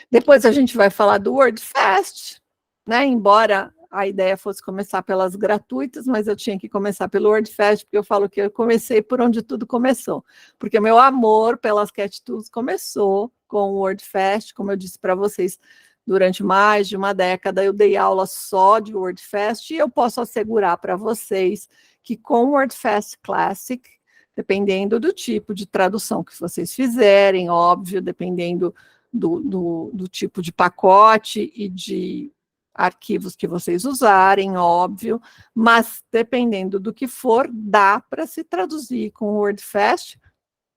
Depois a gente vai falar do WordFast, né? Embora a ideia fosse começar pelas gratuitas, mas eu tinha que começar pelo WordFast, porque eu falo que eu comecei por onde tudo começou. Porque meu amor pelas Cat Tools começou com o WordFast, como eu disse para vocês, durante mais de uma década eu dei aula só de WordFast, e eu posso assegurar para vocês que com o WordFast Classic, dependendo do tipo de tradução que vocês fizerem, óbvio, dependendo do tipo de pacote e de arquivos que vocês usarem, óbvio, mas dependendo do que for, dá para se traduzir com o WordFast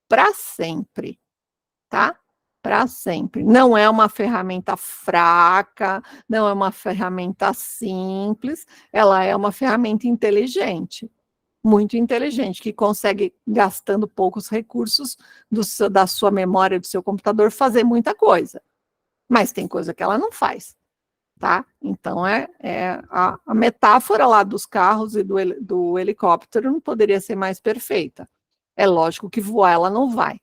para sempre, tá? Para sempre. Não é uma ferramenta fraca, não é uma ferramenta simples, ela é uma ferramenta inteligente, muito inteligente, que consegue, gastando poucos recursos da sua memória, do seu computador, fazer muita coisa. Mas tem coisa que ela não faz. Tá? Então, a metáfora lá dos carros e do helicóptero não poderia ser mais perfeita. É lógico que voar ela não vai,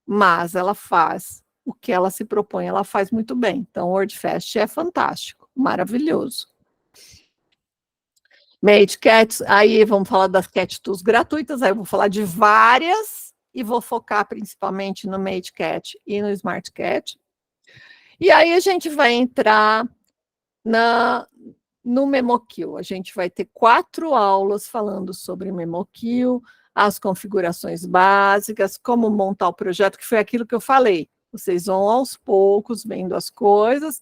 mas ela faz o que ela se propõe, ela faz muito bem. Então, o WordFast é fantástico, maravilhoso. MageCat, aí vamos falar das Cat Tools gratuitas, aí eu vou falar de várias e vou focar principalmente no MageCat e no SmartCat. E aí a gente vai entrar no MemoQ. A gente vai ter 4 aulas falando sobre MemoQ, as configurações básicas, como montar o projeto, que foi aquilo que eu falei. Vocês vão aos poucos vendo as coisas,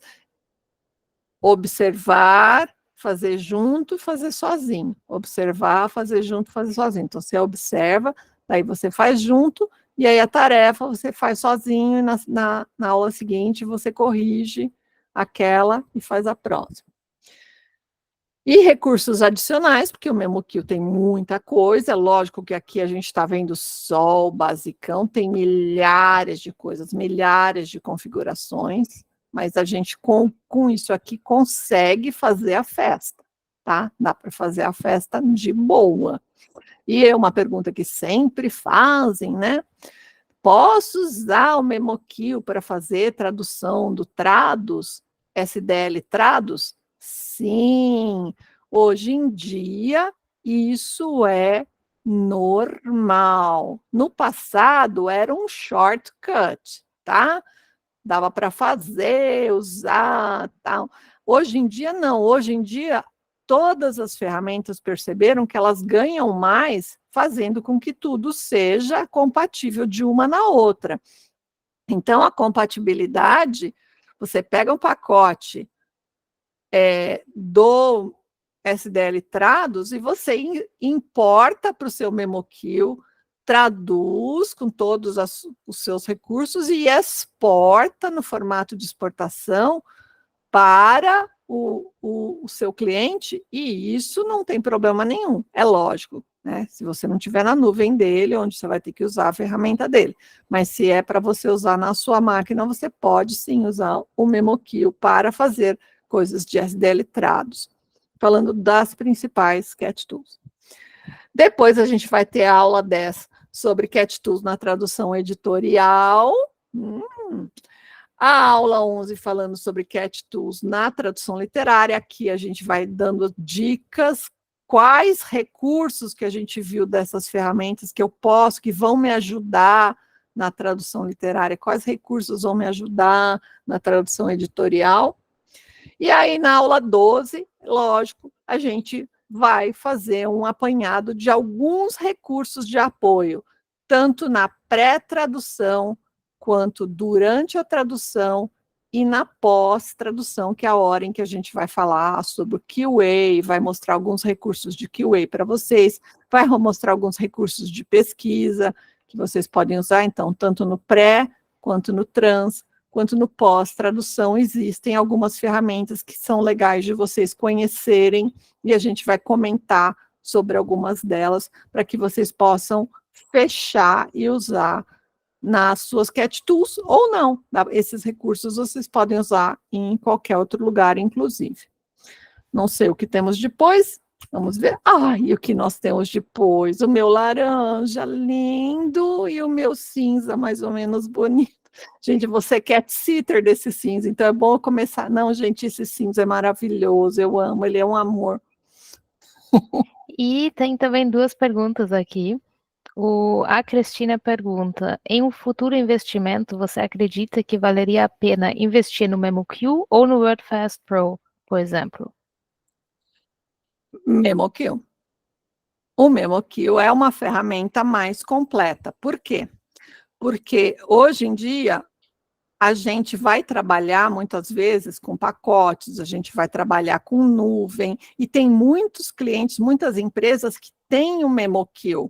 observar, fazer junto, fazer sozinho. Observar, fazer junto, fazer sozinho. Então, você observa, daí você faz junto, e aí a tarefa você faz sozinho, e na aula seguinte você corrige aquela e faz a próxima. E recursos adicionais, porque o MemoQ tem muita coisa, lógico que aqui a gente está vendo só o basicão, tem milhares de coisas, milhares de configurações, mas a gente com isso aqui consegue fazer a festa, tá? Dá para fazer a festa de boa. E é uma pergunta que sempre fazem, né? Posso usar o MemoQ para fazer tradução do Trados, SDL Trados? Sim, hoje em dia isso é normal. No passado era um shortcut, tá? Dava para fazer, usar, tal. Hoje em dia, não. Hoje em dia, todas as ferramentas perceberam que elas ganham mais fazendo com que tudo seja compatível de uma na outra. Então, a compatibilidade, você pega um pacote do SDL Trados e você importa para o seu MemoQ, traduz com todos os seus recursos e exporta no formato de exportação para o seu cliente, e isso não tem problema nenhum, é lógico, né? Se você não tiver na nuvem dele, onde você vai ter que usar a ferramenta dele, mas se é para você usar na sua máquina, você pode sim usar o MemoQ para fazer coisas de SDL Trados, falando das principais Cat Tools. Depois a gente vai ter a aula 10 sobre Cat Tools na tradução editorial. A aula 11 falando sobre Cat Tools na tradução literária. Aqui a gente vai dando dicas, quais recursos que a gente viu dessas ferramentas que eu posso, que vão me ajudar na tradução literária, quais recursos vão me ajudar na tradução editorial. E aí, na aula 12, lógico, a gente vai fazer um apanhado de alguns recursos de apoio, tanto na pré-tradução, quanto durante a tradução e na pós-tradução, que é a hora em que a gente vai falar sobre o QA, vai mostrar alguns recursos de QA para vocês, vai mostrar alguns recursos de pesquisa que vocês podem usar, então, tanto no pré, quanto no trans, quanto no pós-tradução, existem algumas ferramentas que são legais de vocês conhecerem, e a gente vai comentar sobre algumas delas, para que vocês possam fechar e usar nas suas Cat Tools, ou não. Esses recursos vocês podem usar em qualquer outro lugar, inclusive. Não sei o que temos depois, vamos ver. Ai, o que nós temos depois? O meu laranja lindo e o meu cinza mais ou menos bonito. Gente, você é cat sitter desse cinza, então é bom eu começar. Não, gente, esse cinza é maravilhoso, eu amo, ele é um amor. E tem também duas perguntas aqui. A Cristina pergunta: em um futuro investimento, você acredita que valeria a pena investir no MemoQ ou no WordFast Pro, por exemplo? MemoQ. O MemoQ é uma ferramenta mais completa. Por quê? Porque hoje em dia a gente vai trabalhar muitas vezes com pacotes, a gente vai trabalhar com nuvem, e tem muitos clientes, muitas empresas que têm o MemoQ.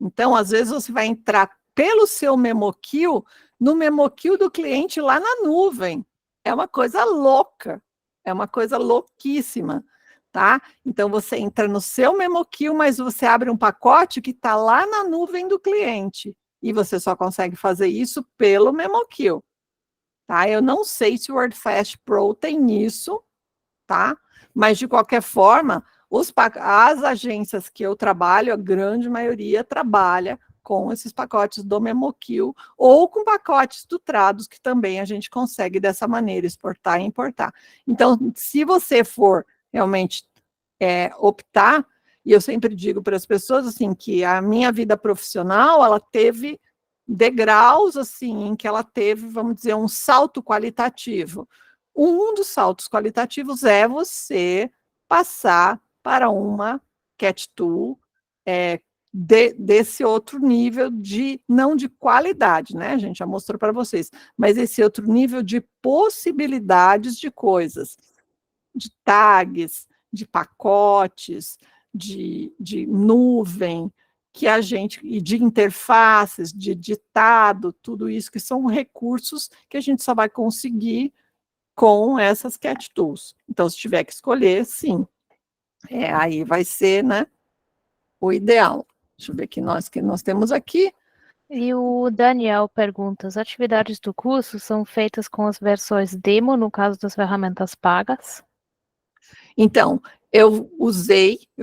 Então, às vezes, você vai entrar pelo seu MemoQ, no MemoQ do cliente lá na nuvem. É uma coisa louca, é uma coisa louquíssima, tá? Então, você entra no seu MemoQ, mas você abre um pacote que está lá na nuvem do cliente, e você só consegue fazer isso pelo MemoQ. Tá? Eu não sei se o WordFast Pro tem isso, tá? Mas, de qualquer forma, as agências que eu trabalho, a grande maioria trabalha com esses pacotes do MemoQ ou com pacotes do Trados, que também a gente consegue dessa maneira exportar e importar. Então, se você for realmente optar, e eu sempre digo para as pessoas assim, que a minha vida profissional, ela teve degraus, assim, em que ela teve, vamos dizer, um salto qualitativo. Um dos saltos qualitativos é você passar para uma Cat Tool desse outro nível não de qualidade, né? A gente já mostrou para vocês, mas esse outro nível de possibilidades de coisas, de tags, de pacotes, de nuvem, que a gente, e de interfaces, de ditado, tudo isso que são recursos que a gente só vai conseguir com essas Cat Tools. Então, se tiver que escolher, sim. Aí vai ser, né, o ideal. Deixa eu ver que nós temos aqui. E o Daniel pergunta: as atividades do curso são feitas com as versões demo, no caso das ferramentas pagas? Então, eu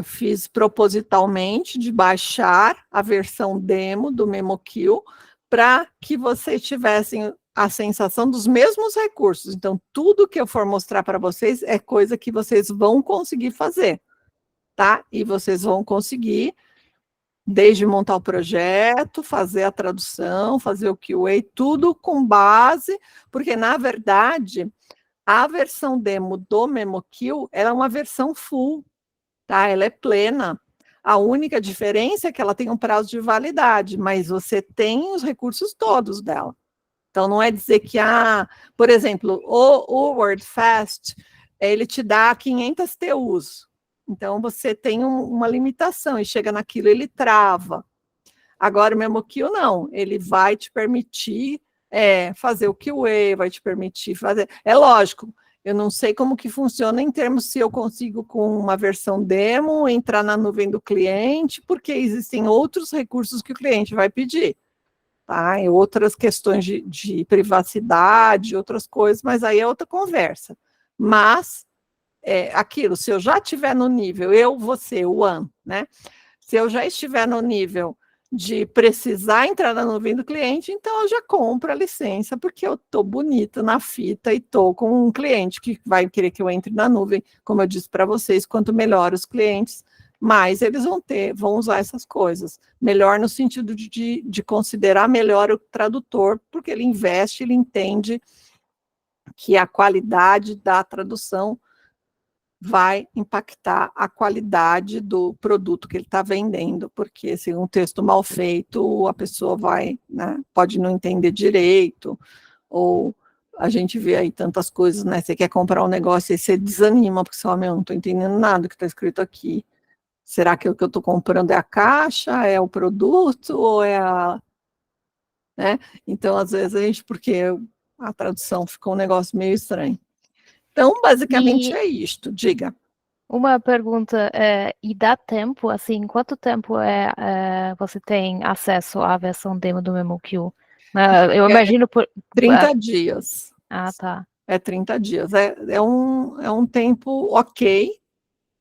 fiz propositalmente de baixar a versão demo do MemoQ para que vocês tivessem a sensação dos mesmos recursos. Então, tudo que eu for mostrar para vocês é coisa que vocês vão conseguir fazer, tá? E vocês vão conseguir, desde montar o projeto, fazer a tradução, fazer o QA, tudo com base, porque, na verdade, A versão demo do MemoQ, ela é uma versão full, tá? Ela é plena. A única diferença é que ela tem um prazo de validade, mas você tem os recursos todos dela. Então, não é dizer que, por exemplo, o WordFast, ele te dá 500 TUs. Então, você tem uma limitação, e chega naquilo, ele trava. Agora, o MemoQ não, ele vai te permitir fazer o QA, vai te permitir fazer... É lógico, eu não sei como que funciona em termos se eu consigo, com uma versão demo, entrar na nuvem do cliente, porque existem outros recursos que o cliente vai pedir. Tá? E outras questões de privacidade, outras coisas, mas aí é outra conversa. Mas, aquilo, se eu já estiver no nível, você, o One, né? Se eu já estiver no nível de precisar entrar na nuvem do cliente, então eu já compro a licença, porque eu estou bonita na fita e estou com um cliente que vai querer que eu entre na nuvem. Como eu disse para vocês, quanto melhor os clientes, mais eles vão usar essas coisas. Melhor no sentido de considerar melhor o tradutor, porque ele investe, ele entende que a qualidade da tradução vai impactar a qualidade do produto que ele está vendendo, porque se um texto mal feito, a pessoa pode não entender direito, ou a gente vê aí tantas coisas, né? Você quer comprar um negócio e você desanima, porque você fala, eu não estou entendendo nada do que está escrito aqui. Será que o que eu estou comprando é a caixa, é o produto, ou é a... Né? Então, às vezes, porque a tradução ficou um negócio meio estranho. Então, basicamente é isto, diga. Uma pergunta, e dá tempo, assim, quanto tempo você tem acesso à versão demo do MemoQ? Eu imagino 30 dias. Ah, tá. 30 dias. É um tempo ok,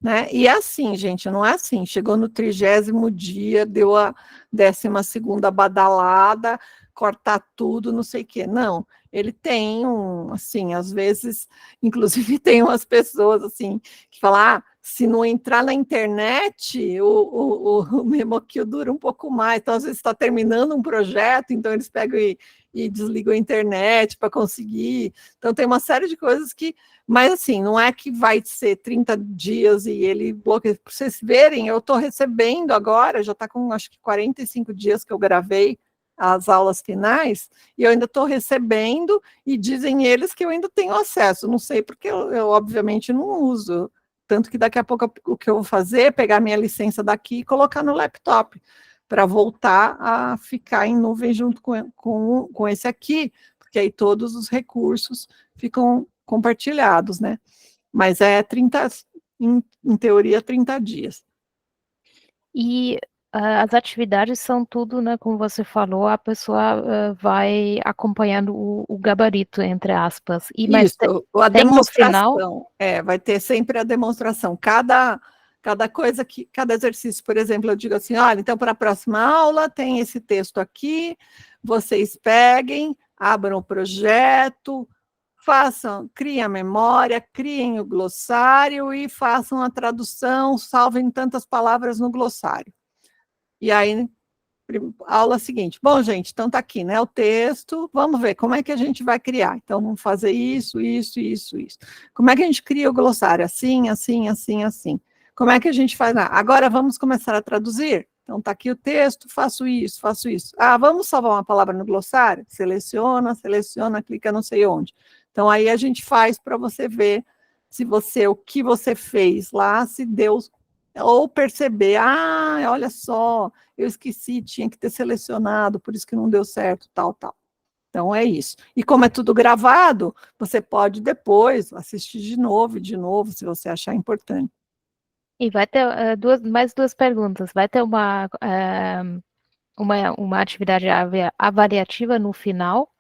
né? E é assim, gente, não é assim. Chegou no 30º dia, deu a 12ª badalada, cortar tudo, não sei o quê. Não, ele tem assim, às vezes, inclusive tem umas pessoas, assim, que falam, se não entrar na internet, o MemoQ dura um pouco mais. Então, às vezes está terminando um projeto, então eles pegam e desligam a internet para conseguir. Então, tem uma série de coisas que... Mas, assim, não é que vai ser 30 dias e ele bloqueia. Para vocês verem, eu estou recebendo agora, já está com, acho que 45 dias que eu gravei as aulas finais, e eu ainda estou recebendo, e dizem eles que eu ainda tenho acesso. Não sei, porque eu obviamente, não uso. Tanto que daqui a pouco o que eu vou fazer é pegar minha licença daqui e colocar no laptop, para voltar a ficar em nuvem junto com esse aqui, porque aí todos os recursos ficam compartilhados, né? Mas em teoria, 30 dias. E as atividades são tudo, né, como você falou, a pessoa vai acompanhando o gabarito, entre aspas. Isso, a tem no demonstração, final? vai ter sempre a demonstração. Cada coisa, cada exercício, por exemplo, eu digo assim, olha, então para a próxima aula tem esse texto aqui, vocês peguem, abram o projeto, criem a memória, criem o glossário e façam a tradução, salvem tantas palavras no glossário. E aí, aula seguinte. Bom, gente, então está aqui, né, o texto, vamos ver como é que a gente vai criar. Então, vamos fazer isso, isso, isso, isso. Como é que a gente cria o glossário? Assim, assim, assim, assim. Como é que a gente faz? Agora vamos começar a traduzir? Então, está aqui o texto, faço isso, faço isso. Vamos salvar uma palavra no glossário? Seleciona, clica não sei onde. Então, aí a gente faz para você ver se o que você fez lá, se deu, ou perceber, olha só, eu esqueci, tinha que ter selecionado, por isso que não deu certo, tal, tal. Então, é isso. E como é tudo gravado, você pode depois assistir de novo, se você achar importante. E vai ter mais duas perguntas. Vai ter uma atividade avaliativa no final,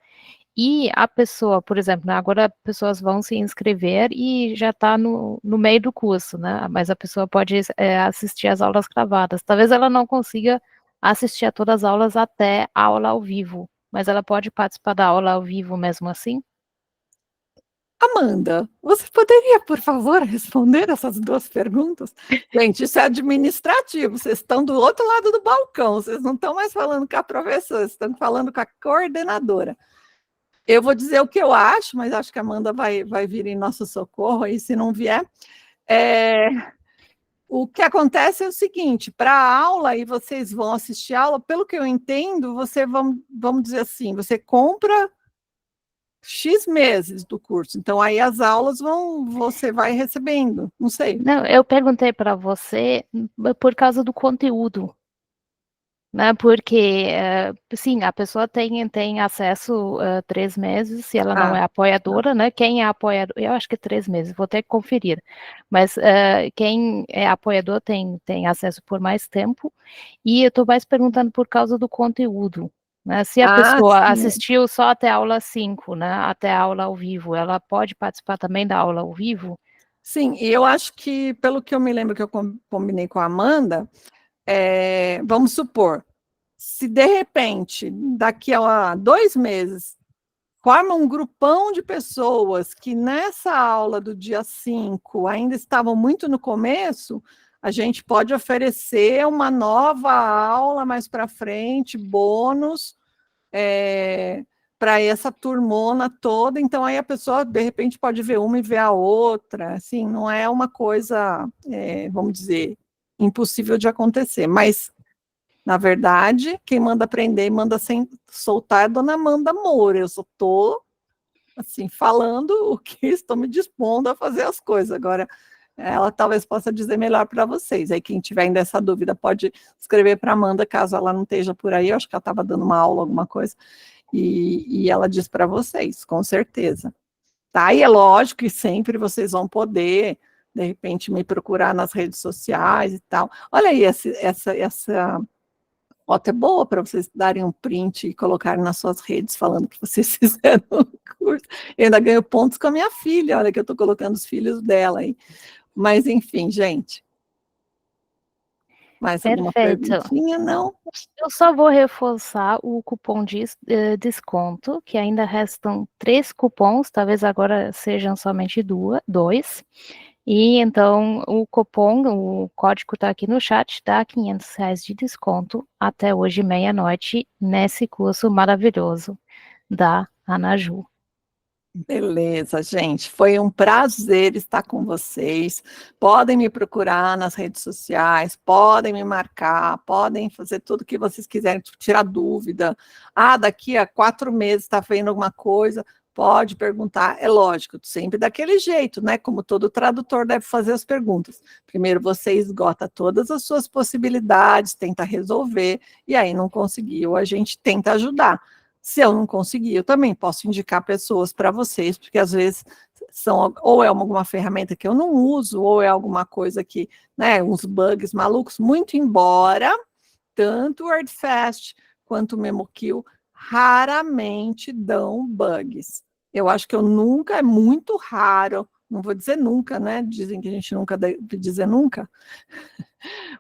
e a pessoa, por exemplo, né, agora pessoas vão se inscrever e já está no meio do curso, né? Mas a pessoa pode assistir as aulas gravadas. Talvez ela não consiga assistir a todas as aulas até a aula ao vivo, mas ela pode participar da aula ao vivo mesmo assim? Amanda, você poderia, por favor, responder essas duas perguntas? Gente, isso é administrativo, vocês estão do outro lado do balcão, vocês não estão mais falando com a professora, vocês estão falando com a coordenadora. Eu vou dizer o que eu acho, mas acho que a Amanda vai vir em nosso socorro aí, se não vier. O que acontece é o seguinte, para a aula, e vocês vão assistir a aula, pelo que eu entendo, vamos dizer assim, você compra X meses do curso, então aí as aulas você vai recebendo, não sei. Não, eu perguntei para você por causa do conteúdo, né? Porque, sim, a pessoa tem acesso 3 meses, se ela não é apoiadora, né? Quem é apoiador, eu acho que 3 meses, vou ter que conferir. Mas quem é apoiador tem acesso por mais tempo. E eu estou mais perguntando por causa do conteúdo, né? Se a pessoa Sim. assistiu só até a aula 5, né? Até a aula ao vivo, ela pode participar também da aula ao vivo? Sim, e eu acho que, pelo que eu me lembro que eu combinei com a Amanda, vamos supor, se de repente, daqui a 2 meses, forma um grupão de pessoas que nessa aula do dia 5 ainda estavam muito no começo, a gente pode oferecer uma nova aula mais para frente, bônus, para essa turmona toda, então aí a pessoa de repente pode ver uma e ver a outra, assim, não é uma coisa, vamos dizer, impossível de acontecer, mas na verdade, quem manda prender e manda sem soltar é a dona Amanda Moura. Eu só estou assim, falando o que estou me dispondo a fazer as coisas. Agora, ela talvez possa dizer melhor para vocês. Aí, quem tiver ainda essa dúvida, pode escrever para a Amanda, caso ela não esteja por aí. Eu acho que ela estava dando uma aula, alguma coisa, e ela diz para vocês, com certeza. Tá? E é lógico que sempre vocês vão poder, de repente, me procurar nas redes sociais e tal. Olha aí, essa foto é boa para vocês darem um print e colocarem nas suas redes falando que vocês fizeram o curso. Eu ainda ganho pontos com a minha filha, olha que eu estou colocando os filhos dela aí. Mas, enfim, gente. Mais alguma Perfeito. perguntinha? Não? Eu só vou reforçar o cupom de desconto, que ainda restam 3 cupons, talvez agora sejam somente 2. E então o cupom, o código está aqui no chat, dá R$ 500 de desconto até hoje, meia-noite, nesse curso maravilhoso da Ana Ju. Beleza, gente. Foi um prazer estar com vocês. Podem me procurar nas redes sociais, podem me marcar, podem fazer tudo que vocês quiserem, tirar dúvida. Daqui a 4 meses está vendo alguma coisa, pode perguntar. É lógico, sempre daquele jeito, né? Como todo tradutor deve fazer as perguntas. Primeiro você esgota todas as suas possibilidades, tenta resolver, e aí não conseguiu, a gente tenta ajudar. Se eu não conseguir, eu também posso indicar pessoas para vocês, porque às vezes ou é alguma ferramenta que eu não uso, ou é alguma coisa que, né, uns bugs malucos, muito embora tanto o WordFast quanto o MemoKill raramente dão bugs. Eu acho que é muito raro, não vou dizer nunca, né? Dizem que a gente nunca deve dizer nunca,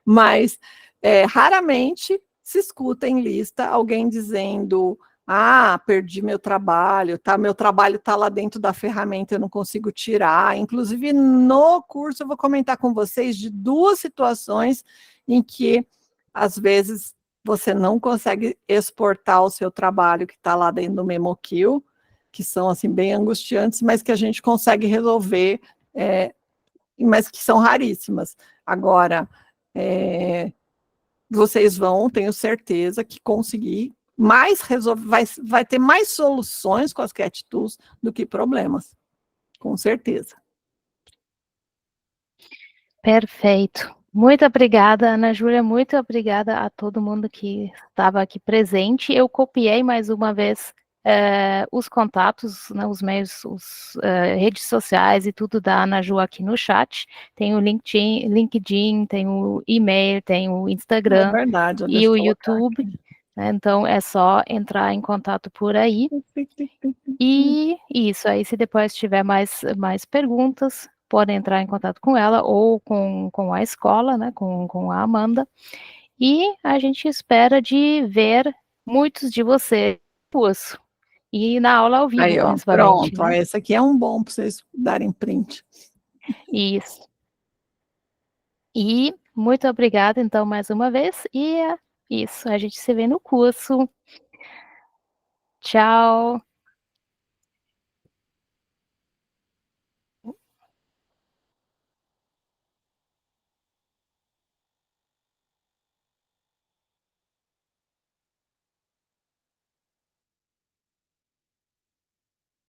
mas raramente se escuta em lista alguém dizendo: perdi meu trabalho, tá? Meu trabalho está lá dentro da ferramenta, eu não consigo tirar. Inclusive, no curso, eu vou comentar com vocês de 2 situações em que, às vezes, você não consegue exportar o seu trabalho que está lá dentro do MemoKill, que são, assim, bem angustiantes, mas que a gente consegue resolver, mas que são raríssimas. Agora, vocês vão, tenho certeza, que conseguir vai ter mais soluções com as Cat Tools do que problemas, com certeza. Perfeito. Muito obrigada, Ana Júlia, muito obrigada a todo mundo que estava aqui presente. Eu copiei mais uma vez os contatos, né, os meios, redes sociais e tudo da Ana Ju aqui no chat. Tem o LinkedIn, tem o e-mail, tem o Instagram e o YouTube. Né, então é só entrar em contato por aí. E isso, aí se depois tiver mais perguntas, podem entrar em contato com ela ou com a escola, né, com a Amanda. E a gente espera de ver muitos de vocês no curso. E na aula ao vivo, aí, ó, principalmente. pronto, Né? esse aqui é um bom para vocês darem print. Isso. E muito obrigada, então, mais uma vez. E isso, a gente se vê no curso. Tchau.